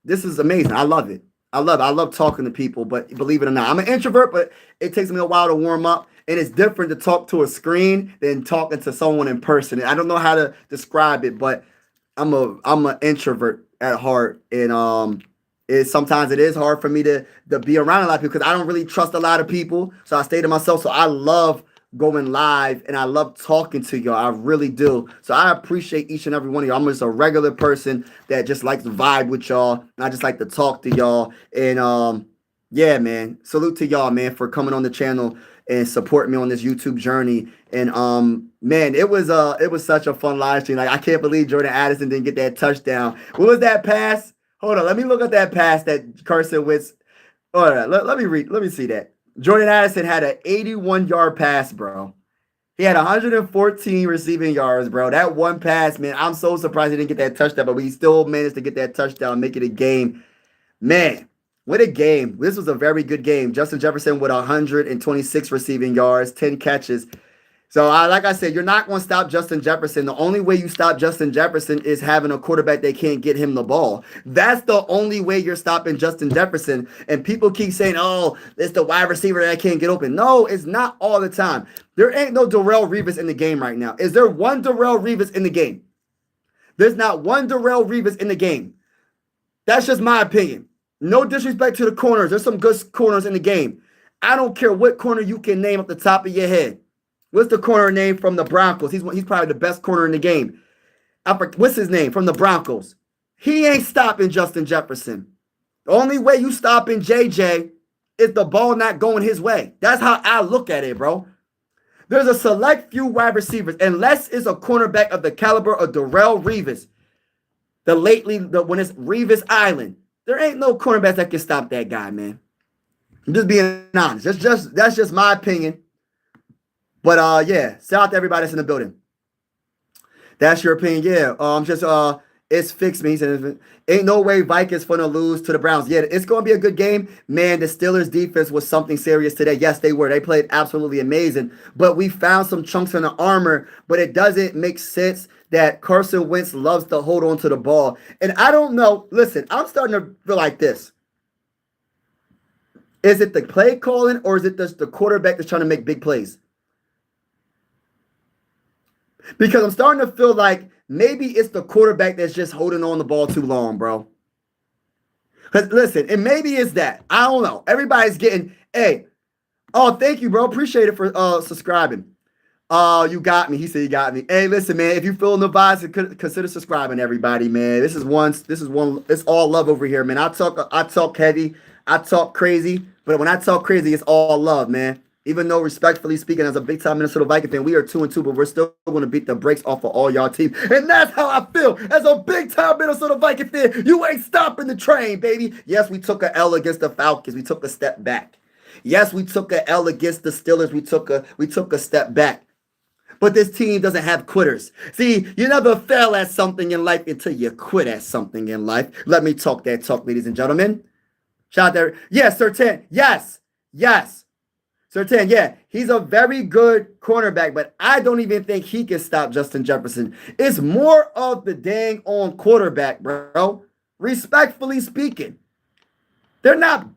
this is amazing. I love it. I love talking to people, but believe it or not, I'm an introvert, but it takes me a while to warm up. And it's different to talk to a screen than talking to someone in person. I don't know how to describe it, but I'm an introvert at heart. And sometimes it is hard for me to be around a lot of people because I don't really trust a lot of people. So I stay to myself. So I love going live and I love talking to y'all. I really do. So I appreciate each and every one of y'all. I'm just a regular person that just likes to vibe with y'all. And I just like to talk to y'all. And yeah, man. Salute to y'all, man, for coming on the channel and supporting me on this YouTube journey. And man, it was such a fun live stream. Like I can't believe Jordan Addison didn't get that touchdown. What was that pass? Hold on, let me look at that pass that Carson Wentz. All right, let me read. Let me see that. Jordan Addison had an 81-yard pass, bro. He had 114 receiving yards, bro. That one pass, man, I'm so surprised he didn't get that touchdown, but he still managed to get that touchdown and make it a game. Man, what a game. This was a very good game. Justin Jefferson with 126 receiving yards, 10 catches. So, like I said, you're not going to stop Justin Jefferson. The only way you stop Justin Jefferson is having a quarterback that can't get him the ball. That's the only way you're stopping Justin Jefferson. And people keep saying, oh, it's the wide receiver that can't get open. No, it's not all the time. There ain't no Darrelle Revis in the game right now. Is there one Darrelle Revis in the game? There's not one Darrelle Revis in the game. That's just my opinion. No disrespect to the corners. There's some good corners in the game. I don't care what corner you can name off the top of your head. What's the corner name from the Broncos? He's probably the best corner in the game. What's his name from the Broncos? He ain't stopping Justin Jefferson. The only way you stopping JJ is the ball not going his way. That's how I look at it, bro. There's a select few wide receivers, unless it's a cornerback of the caliber of Darrelle Revis. When it's Revis Island, there ain't no cornerbacks that can stop that guy, man. I'm just being honest. That's just my opinion. But yeah, shout out to everybody that's in the building. That's your opinion, yeah. It's fixed me. He said, ain't no way Vikings gonna lose to the Browns. Yeah, it's gonna be a good game. Man, the Steelers defense was something serious today. Yes, they were. They played absolutely amazing. But we found some chunks in the armor, but it doesn't make sense that Carson Wentz loves to hold on to the ball. And I don't know. Listen, I'm starting to feel like this. Is it the play calling or is it the quarterback that's trying to make big plays? Because I'm starting to feel like maybe it's the quarterback that's just holding on the ball too long, bro. Listen, and maybe it's that. I don't know. Everybody's getting, hey, oh, thank you, bro. Appreciate it for subscribing. You got me. He said you got me. Hey, listen, man, if you feel the vibes, consider subscribing, everybody, man. This is one, it's all love over here, man. I talk heavy, I talk crazy, but when I talk crazy, it's all love, man. Even though, respectfully speaking, as a big-time Minnesota Viking fan, we are 2-2, but we're still going to beat the brakes off of all y'all teams. And that's how I feel as a big-time Minnesota Viking fan. You ain't stopping the train, baby. Yes, we took an L against the Falcons. We took a step back. Yes, we took an L against the Steelers. We took a step back. But this team doesn't have quitters. See, you never fail at something in life until you quit at something in life. Let me talk that talk, ladies and gentlemen. Shout out there. Yes, Sir Tan. Yes. Surtain, yeah, he's a very good cornerback, but I don't even think he can stop Justin Jefferson. It's more of the dang on quarterback, bro. Respectfully speaking. They're not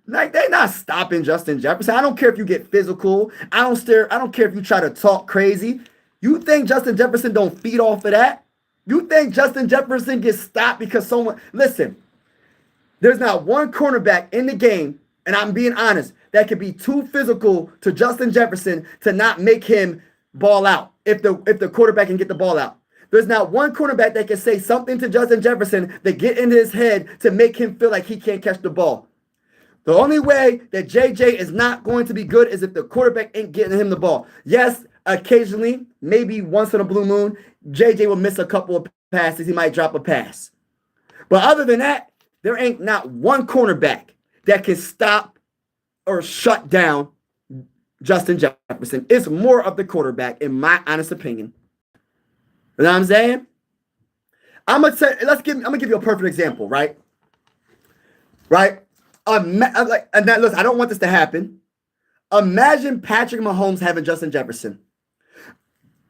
stopping Justin Jefferson. I don't care if you get physical. I don't care if you try to talk crazy. You think Justin Jefferson don't feed off of that? You think Justin Jefferson gets stopped because someone, listen, there's not one cornerback in the game, and I'm being honest, that could be too physical to Justin Jefferson to not make him ball out if the quarterback can get the ball out. There's not one cornerback that can say something to Justin Jefferson that get into his head to make him feel like he can't catch the ball. The only way that JJ is not going to be good is if the quarterback ain't getting him the ball. Yes, occasionally, maybe once in a blue moon, JJ will miss a couple of passes. He might drop a pass. But other than that, there ain't not one cornerback that can stop or shut down Justin Jefferson. It's more of the quarterback, in my honest opinion. You know what I'm saying? I'm gonna give you a perfect example, right? Right? And that, listen, I don't want this to happen. Imagine Patrick Mahomes having Justin Jefferson.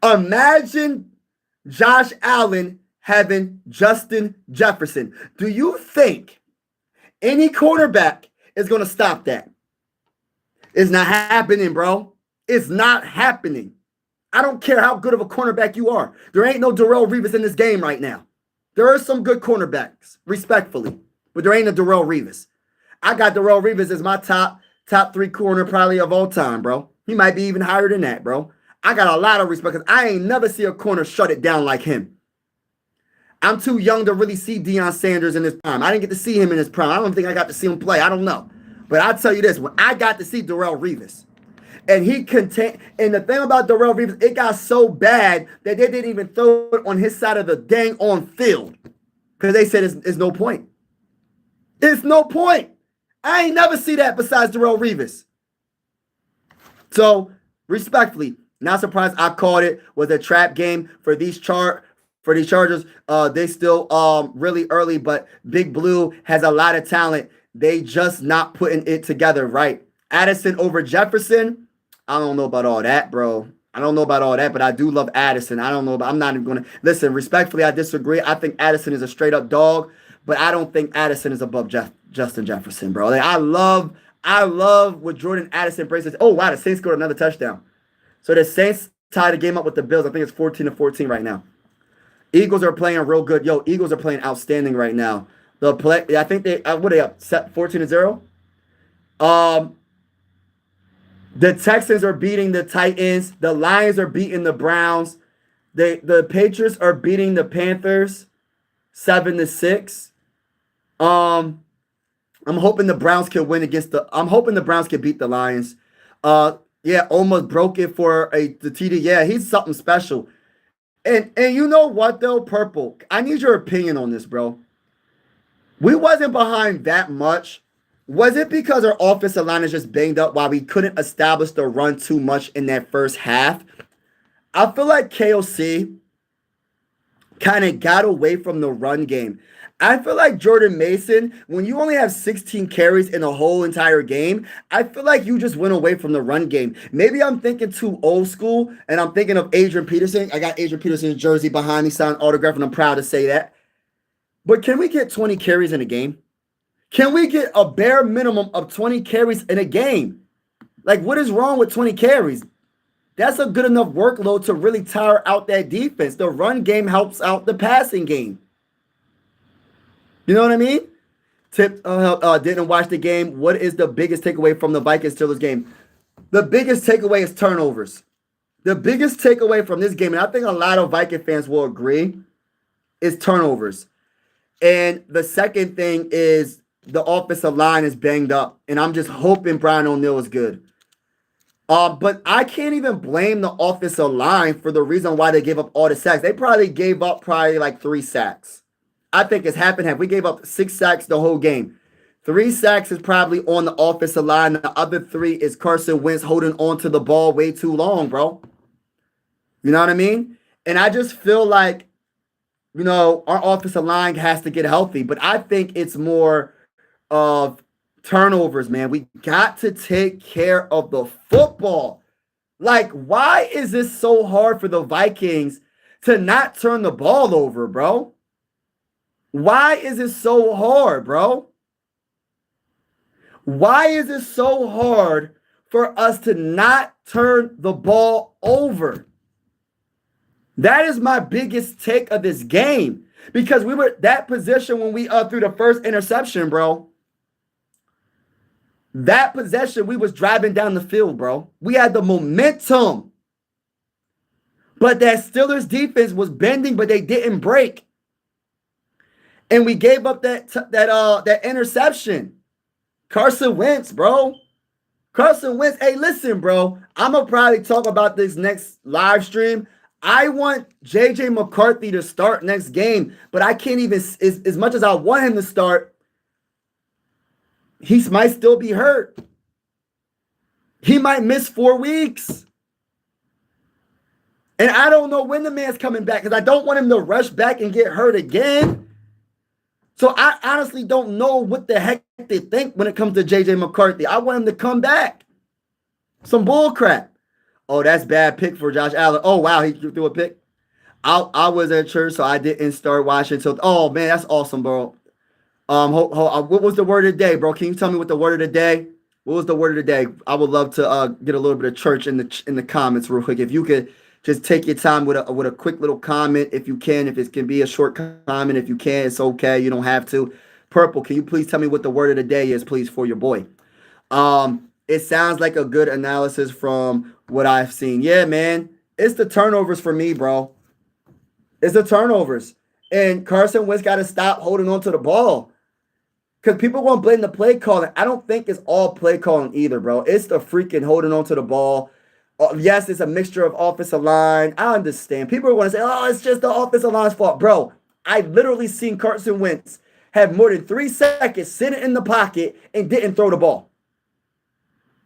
Imagine Josh Allen having Justin Jefferson. Do you think any quarterback is going to stop that? It's not happening, bro. It's not happening. I don't care how good of a cornerback you are. There ain't no Darrelle Revis in this game right now. There are some good cornerbacks, respectfully, but there ain't a Darrelle Revis. I got Darrelle Revis as my top 3 corner probably of all time, bro. He might be even higher than that, bro. I got a lot of respect because I ain't never see a corner shut it down like him. I'm too young to really see Deion Sanders in his prime. I didn't get to see him in his prime. I don't think I got to see him play. I don't know. But I'll tell you this, when I got to see Darrelle Revis, and and the thing about Darrelle Revis, it got so bad that they didn't even throw it on his side of the dang on field. Because they said it's no point. It's no point. I ain't never see that besides Darrelle Revis. So, respectfully, not surprised I called it was a trap game for these Chargers. They still really early, but Big Blue has a lot of talent. They just not putting it together right. Addison over Jefferson. I don't know about all that, bro. I don't know about all that, but I do love Addison. I'm not even going to listen. Respectfully, I disagree. I think Addison is a straight up dog, but I don't think Addison is above Justin Jefferson, bro. Like, I love what Jordan Addison braces. Oh wow, the Saints scored another touchdown. So the Saints tied the game up with the Bills. I think it's 14-14 right now. Eagles are playing real good. Yo, Eagles are playing outstanding right now. I think they up set 14-0. The Texans are beating the Titans. The Lions are beating the Browns. The Patriots are beating the Panthers 7-6. I'm hoping the Browns can win I'm hoping the Browns can beat the Lions. Yeah, almost broke it for the TD. Yeah, he's something special. And you know what though, Purple? I need your opinion on this, bro. We wasn't behind that much. Was it because our offensive line is just banged up while we couldn't establish the run too much in that first half? I feel like KOC kind of got away from the run game. I feel like Jordan Mason, when you only have 16 carries in a whole entire game, I feel like you just went away from the run game. Maybe I'm thinking too old school, and I'm thinking of Adrian Peterson. I got Adrian Peterson's jersey behind me, signed autograph, and I'm proud to say that. But can we get 20 carries in a game? Can we get a bare minimum of 20 carries in a game? Like, what is wrong with 20 carries? That's a good enough workload to really tire out that defense. The run game helps out the passing game. You know what I mean? Didn't watch the game. What is the biggest takeaway from the Vikings-Steelers game? The biggest takeaway is turnovers. The biggest takeaway from this game, and I think a lot of Viking fans will agree, is turnovers. And the second thing is the offensive line is banged up, and I'm just hoping Brian O'Neill is good. But I can't even blame the offensive line for the reason why they gave up all the sacks. They probably gave up like 3 sacks. I think it's half and half. We gave up 6 sacks the whole game. 3 sacks is probably on the offensive line. The other 3 is Carson Wentz holding on to the ball way too long, bro. You know what I mean? And I just feel like, our offensive line has to get healthy. But I think it's more of turnovers, man. We got to take care of the football. Like, why is this so hard for the Vikings to not turn the ball over, bro? Why is it so hard, bro? Why is it so hard for us to not turn the ball over? That is my biggest take of this game. Because we were that position when we threw the first interception, bro. That possession, we was driving down the field, bro. We had the momentum. But that Steelers defense was bending, but they didn't break. And we gave up that interception. Carson Wentz, bro. Carson Wentz. Hey, listen, bro. I'm going to probably talk about this next live stream. I want J.J. McCarthy to start next game, but I can't even, as much as I want him to start, he might still be hurt. He might miss 4 weeks. And I don't know when the man's coming back because I don't want him to rush back and get hurt again. So I honestly don't know what the heck they think when it comes to JJ McCarthy. I want him to come back. Some bull crap. Oh, that's bad pick for Josh Allen. Oh, wow, he threw a pick. I was at church, so I didn't start watching until. Oh man, that's awesome, bro. What was the word of the day, bro? Can you tell me what the word of the day? What was the word of the day? I would love to get a little bit of church in the comments real quick. If you could just take your time with a quick little comment, if you can. If it can be a short comment, if you can, it's okay. You don't have to. Purple, can you please tell me what the word of the day is, please, for your boy? It sounds like a good analysis from what I've seen. Yeah, man, it's the turnovers for me, bro. It's the turnovers, and Carson Wentz got to stop holding on to the ball. Because people want to blame the play calling. I don't think it's all play calling either, bro. It's the freaking holding on to the ball. Yes, it's a mixture of offensive line. I understand. People are going to say, oh, it's just the offensive line's fault. Bro, I literally seen Carson Wentz have more than 3 seconds sitting in the pocket and didn't throw the ball.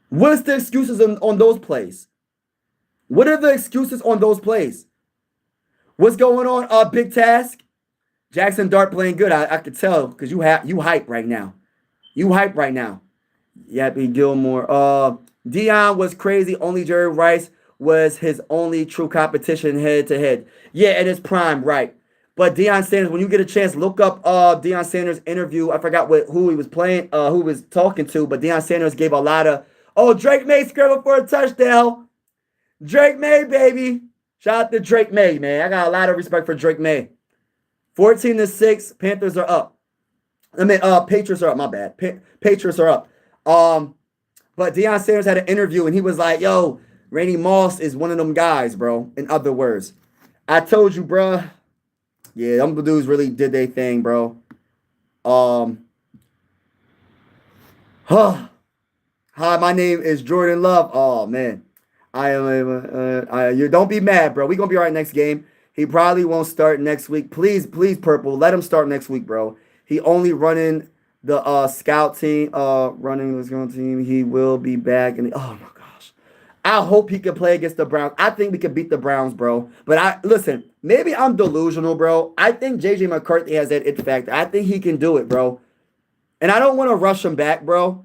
What's the excuses on those plays? What are the excuses on those plays? What's going on, Big Task? Jackson Dart playing good. I could tell because you hype right now. You hype right now. Yappy Gilmore. Dion was crazy. Only Jerry Rice was his only true competition head to head. Yeah, at his prime, right. But Deion Sanders, when you get a chance, look up Deion Sanders' interview. I forgot who he was playing, who he was talking to, but Deion Sanders gave a lot of, Drake May scrambled for a touchdown. Drake May, baby. Shout out to Drake May, man. I got a lot of respect for Drake May. 14-6, Panthers are up. Patriots are up, my bad. Patriots are up. But Deion Sanders had an interview, and he was like, yo, Randy Moss is one of them guys, bro. In other words, I told you, bro. Yeah, them dudes really did their thing, bro. Hi, my name is Jordan Love. Oh, man. You don't be mad, bro. We're going to be all right next game. He probably won't start next week. Please, Purple, let him start next week, bro. He only running the scout team, running the scout team. He will be back. And oh my gosh, I hope he can play against the Browns. I think we can beat the Browns, bro. But listen, maybe I'm delusional, bro. I think JJ McCarthy has that it factor. I think he can do it, bro. And I don't want to rush him back, bro.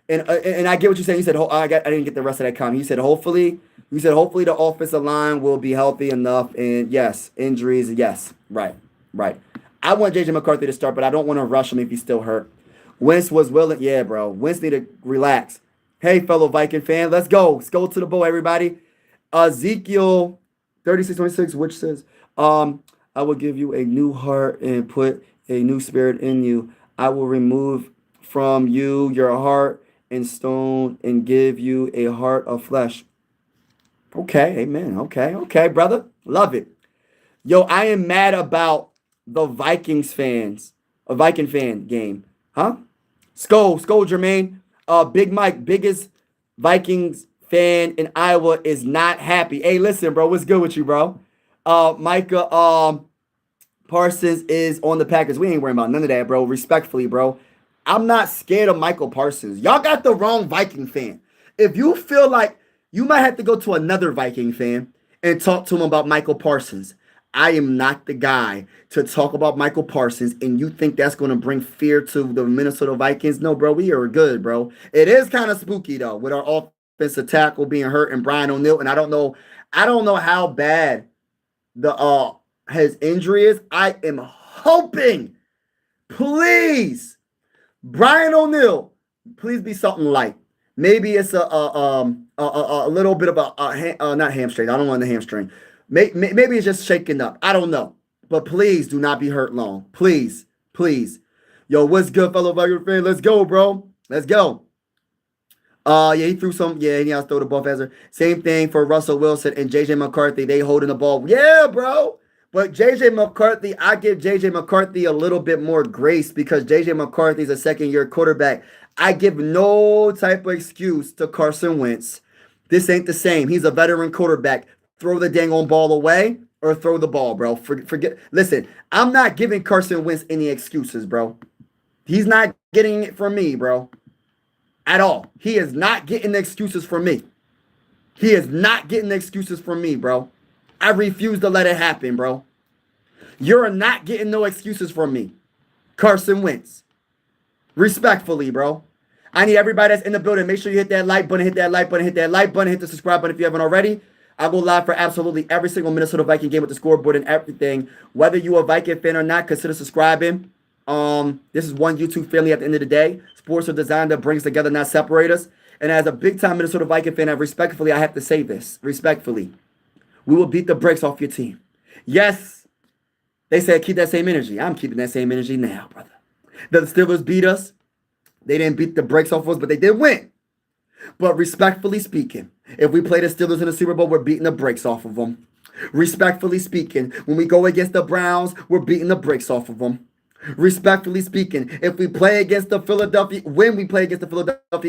And I get what you're saying. You said I didn't get the rest of that comment. You said hopefully the offensive line will be healthy enough. And yes, injuries, yes, right. I want JJ McCarthy to start, but I don't want to rush him if he's still hurt. Wentz was willing, yeah, bro. Wentz need to relax. Hey, fellow Viking fan, let's go. Let's go to the bowl, everybody. Ezekiel 36:26, which says, I will give you a new heart and put a new spirit in you. I will remove from you your heart and stone and give you a heart of flesh. Okay, amen. Okay, brother. Love it. Yo, I am mad about the Viking fan game. Huh? Skull Jermaine. Big Mike, biggest Vikings fan in Iowa, is not happy. Hey, listen, bro. What's good with you, bro? Micah Parsons is on the Packers. We ain't worrying about none of that, bro. Respectfully, bro. I'm not scared of Michael Parsons. Y'all got the wrong Viking fan. If you feel like you might have to go to another Viking fan and talk to him about Michael Parsons. I am not the guy to talk about Michael Parsons, and you think that's going to bring fear to the Minnesota Vikings? No, bro, we are good, bro. It is kind of spooky, though, with our offensive tackle being hurt and Brian O'Neill, and I don't know how bad his injury is. I am hoping, please, Brian O'Neill, please be something light. Maybe it's a little bit of not hamstring. I don't want the hamstring. Maybe it's just shaking up. I don't know. But please do not be hurt long. Please. Yo, what's good, fellow Viking fan? Let's go, bro. Let's go. Yeah, he threw some. Yeah, he has to throw the ball faster. Same thing for Russell Wilson and JJ McCarthy. They holding the ball. Yeah, bro. But JJ McCarthy, I give JJ McCarthy a little bit more grace because JJ McCarthy is a second-year quarterback. I give no type of excuse to Carson Wentz. This ain't the same. He's a veteran quarterback. Throw the dang on ball away or throw the ball, bro. Forget. Listen, I'm not giving Carson Wentz any excuses, bro. He's not getting it from me, bro. at all. He is not getting the excuses from me. He is not getting the excuses from me, bro. I refuse to let it happen, bro. You're not getting no excuses from me. Carson Wentz. Respectfully, bro. I need everybody that's in the building. Make sure you hit that like button, hit that like button, hit that like button, hit the subscribe button if you haven't already. I go live for absolutely every single Minnesota Viking game with the scoreboard and everything. Whether you a Viking fan or not, consider subscribing. This is one YouTube family at the end of the day. Sports are designed to bring us together, not separate us. And as a big-time Minnesota Viking fan, I have to say this. Respectfully. We will beat the brakes off your team. Yes, they said keep that same energy. I'm keeping that same energy now, brother. The Steelers beat us. They didn't beat the brakes off us, but they did win. But respectfully speaking, if we play the Steelers in the Super Bowl, we're beating the brakes off of them. Respectfully speaking, when we go against the Browns, we're beating the brakes off of them. Respectfully speaking, when we play against the Philadelphia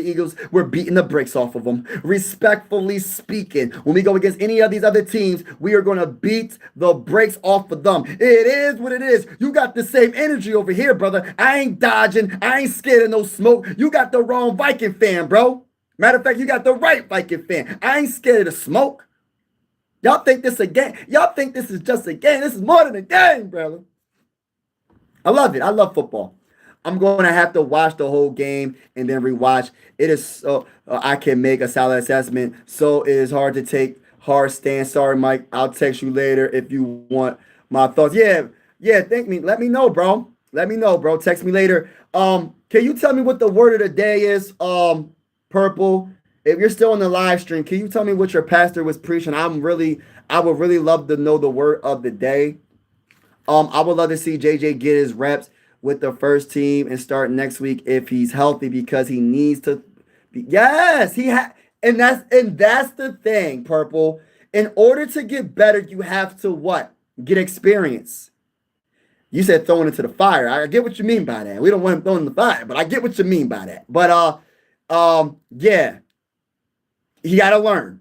Eagles, we're beating the brakes off of them. Respectfully speaking, when we go against any of these other teams, we are going to beat the brakes off of them. It is what it is. You got the same energy over here, brother. I ain't dodging. I ain't scared of no smoke. You got the wrong Viking fan, bro. Matter of fact, you got the right Viking fan. I ain't scared of the smoke. Y'all think this a game? Y'all think this is just a game? This is more than a game, brother. I love it. I love football. I'm going to have to watch the whole game and then rewatch. It is so I can make a solid assessment. So it is hard to take hard stance. Sorry, Mike. I'll text you later if you want my thoughts. Yeah. Thank me. Let me know, bro. Text me later. Can you tell me what the word of the day is? Purple. If you're still on the live stream, can you tell me what your pastor was preaching? I would really love to know the word of the day. I would love to see JJ get his reps with the first team and start next week if he's healthy because he needs to. Yes, and that's the thing, Purple. In order to get better, you have to what? Get experience. You said throwing into the fire. I get what you mean by that. We don't want him throwing in the fire, but I get what you mean by that. But yeah, he got to learn.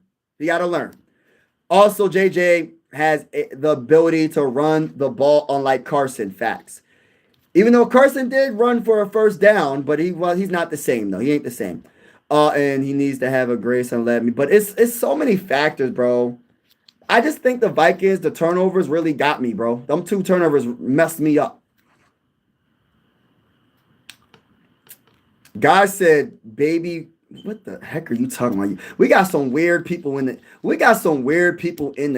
Also, JJ has the ability to run the ball unlike Carson. Facts. Even though Carson did run for a first down, but he's not the same though. He ain't the same. And he needs to have a grace and let me. But it's so many factors, bro. I just think the Vikings, the turnovers really got me, bro. Them 2 turnovers messed me up. Guy said, baby. What the heck are you talking about? We got some weird people in the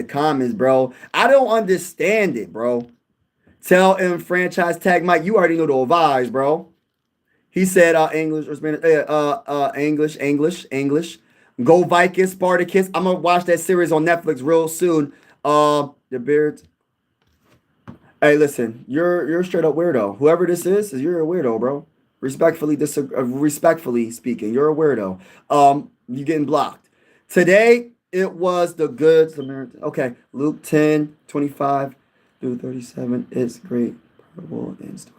comments, bro. I don't understand it, bro. Tell him franchise tag Mike. You already know the vibes, bro. He said English or Spanish. English. Go Vikings, Spartacus. I'm gonna watch that series on Netflix real soon. The Beards. Hey, listen, you're a straight up weirdo. Whoever this is you're a weirdo, bro. Respectfully speaking, you're a weirdo. You're getting blocked. Today, it was the good Samaritan. Okay, Luke 10:25 through 37. It's great.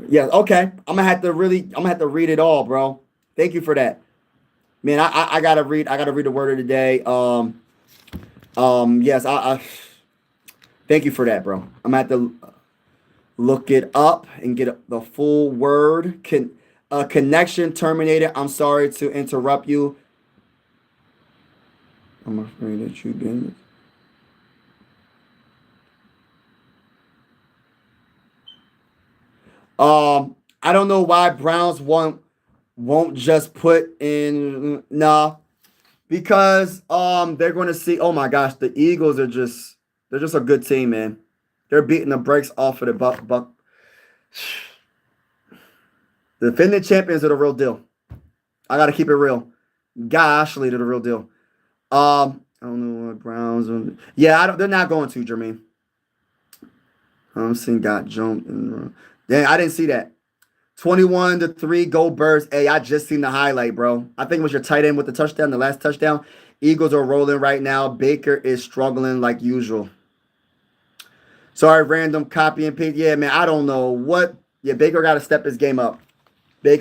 Yeah, okay. I'm gonna have to read it all, bro. Thank you for that. Man, I gotta read the word of the day. Yes, I thank you for that, bro. I'm gonna have to look it up and get the full word. Connection terminated. I'm sorry to interrupt you. I'm afraid that you've been. I don't know why Browns won't just put in because they're going to see. Oh my gosh, the Eagles they're just a good team, man. They're beating the brakes off of the Buck. The defending champions are the real deal. I got to keep it real. Goshly, they're the real deal. I don't know what Browns. Yeah, they're not going to, Jermaine. Thompson got jumped. Dang, I didn't see that. 21-3, go Birds. Hey, I just seen the highlight, bro. I think it was your tight end with the touchdown, the last touchdown. Eagles are rolling right now. Baker is struggling like usual. Sorry, random copy and paste. Yeah, man, I don't know what. Yeah, Baker got to step his game up. And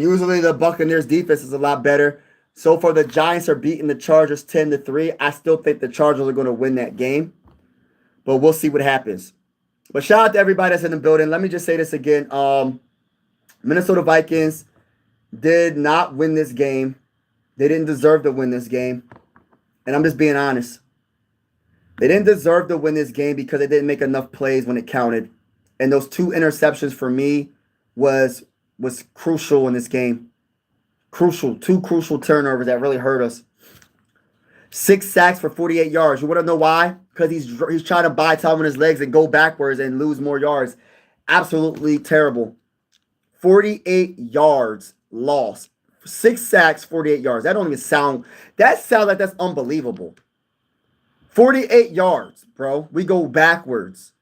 usually the Buccaneers defense is a lot better. So far, the Giants are beating the Chargers 10-3. I still think the Chargers are going to win that game. But we'll see what happens. But shout out to everybody that's in the building. Let me just say this again. Minnesota Vikings, did not win this game. They didn't deserve to win this game. And I'm just being honest. They didn't deserve to win this game because they didn't make enough plays when it counted. And those two interceptions for me was crucial in this game. Crucial. Two crucial turnovers that really hurt us. 6 sacks for 48 yards. You want to know why? Because he's trying to buy time on his legs and go backwards and lose more yards. Absolutely terrible. 48 yards lost. 6 sacks, 48 yards. That don't even sound. That sounds like that's unbelievable. 48 yards, bro. We go backwards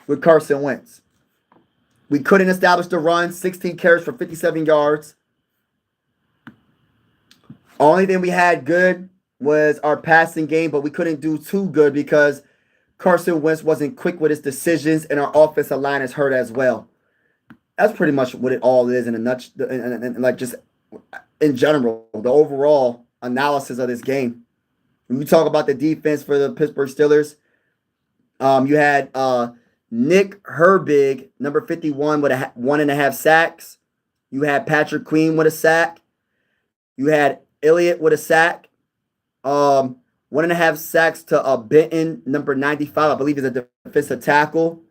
with Carson Wentz. We couldn't establish the run. 16 carries for 57 yards. Only thing we had good was our passing game, but we couldn't do too good because Carson Wentz wasn't quick with his decisions, and our offensive line is hurt as well. That's pretty much what it all is in a nutshell, and like just in general, the overall analysis of this game. When you talk about the defense for the Pittsburgh Steelers, you had Nick Herbig, number 51, with 1.5 sacks. You had Patrick Queen with a sack. You had Elliott with a sack. 1.5 sacks to Benton, number 95, I believe is a defensive tackle.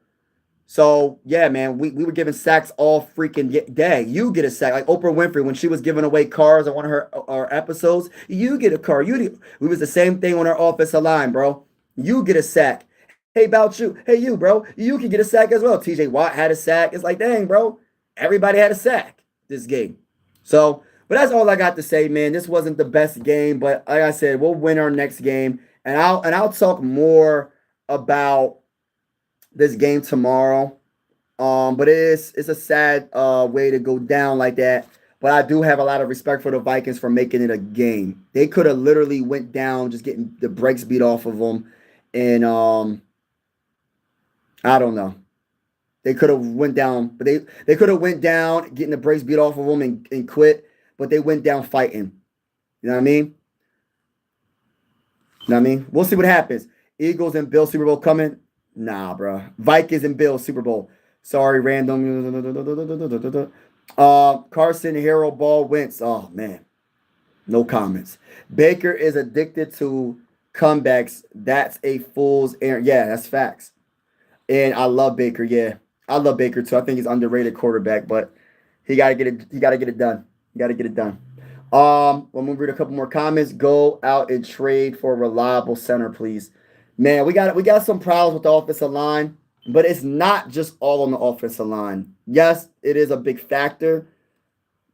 So, yeah, man, we were giving sacks all freaking day. You get a sack. Like Oprah Winfrey, when she was giving away cars on one of her episodes, you get a car. We was the same thing on our offensive line, bro. You get a sack. Hey, about you. Hey, you, bro. You can get a sack as well. TJ Watt had a sack. It's like, dang, bro. Everybody had a sack this game. So, but that's all I got to say, man. This wasn't the best game, but like I said, we'll win our next game. And I'll talk more about this game tomorrow. But it's a sad way to go down like that. But I do have a lot of respect for the Vikings for making it a game. They could have literally went down just getting the brakes beat off of them. And I don't know. They could have went down, but they could have went down getting the brakes beat off of them and quit. But they went down fighting. You know what I mean? You know what I mean? We'll see what happens. Eagles and Bills Super Bowl coming. Nah, bro. Vikings and Bills Super Bowl. Sorry, random. Carson Hero Ball Wentz. Oh, man. No comments. Baker is addicted to comebacks. That's a fool's errand. Yeah, that's facts. And I love Baker. Yeah, I love Baker too. I think he's underrated quarterback, but he gotta get it. He gotta get it done. You got to get it done. When we read a couple more comments, go out and trade for a reliable center, please. Man, we got some problems with the offensive line, but it's not just all on the offensive line. Yes, it is a big factor.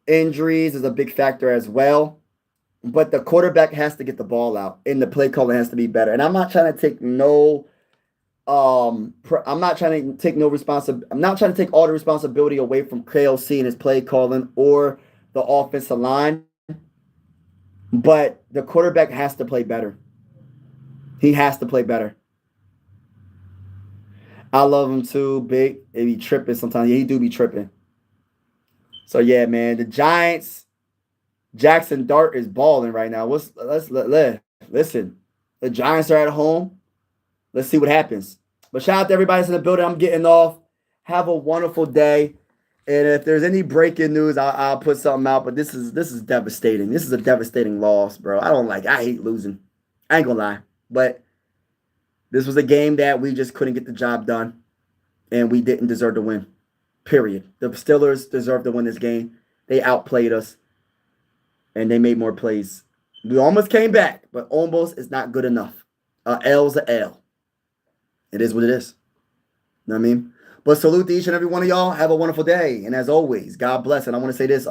Injuries is a big factor as well. But the quarterback has to get the ball out, and the play calling has to be better. And I'm not trying to take no I'm not trying to take I'm not trying to take all the responsibility away from KLC and his play calling or the offensive line, but the quarterback has to play better. He has to play better. I love him too, big. He be tripping sometimes. Yeah, he do be tripping. So yeah, man, the Giants, Jackson Dart is balling right now. Listen. The Giants are at home. Let's see what happens. But shout out to everybody that's in the building. I'm getting off. Have a wonderful day. And if there's any breaking news, I'll put something out. But this is devastating. This is a devastating loss, bro. I hate losing. I ain't gonna lie. But this was a game that we just couldn't get the job done. And we didn't deserve to win. Period. The Steelers deserved to win this game. They outplayed us. And they made more plays. We almost came back, but almost is not good enough. L's a L. It is what it is. You know what I mean? But salute to each and every one of y'all. Have a wonderful day. And as always, God bless. And I want to say this.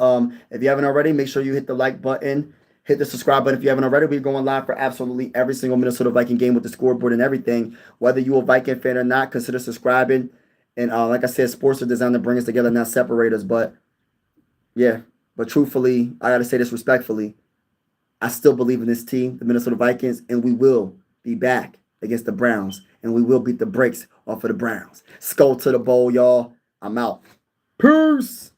If you haven't already, make sure you hit the like button. Hit the subscribe button if you haven't already. We're going live for absolutely every single Minnesota Viking game with the scoreboard and everything. Whether you're a Viking fan or not, consider subscribing. And like I said, sports are designed to bring us together, not separate us. But yeah, but truthfully, I got to say this respectfully. I still believe in this team, the Minnesota Vikings, and we will be back against the Browns. And we will beat the brakes off of the Browns. Skull to the bowl, y'all. I'm out. Peace.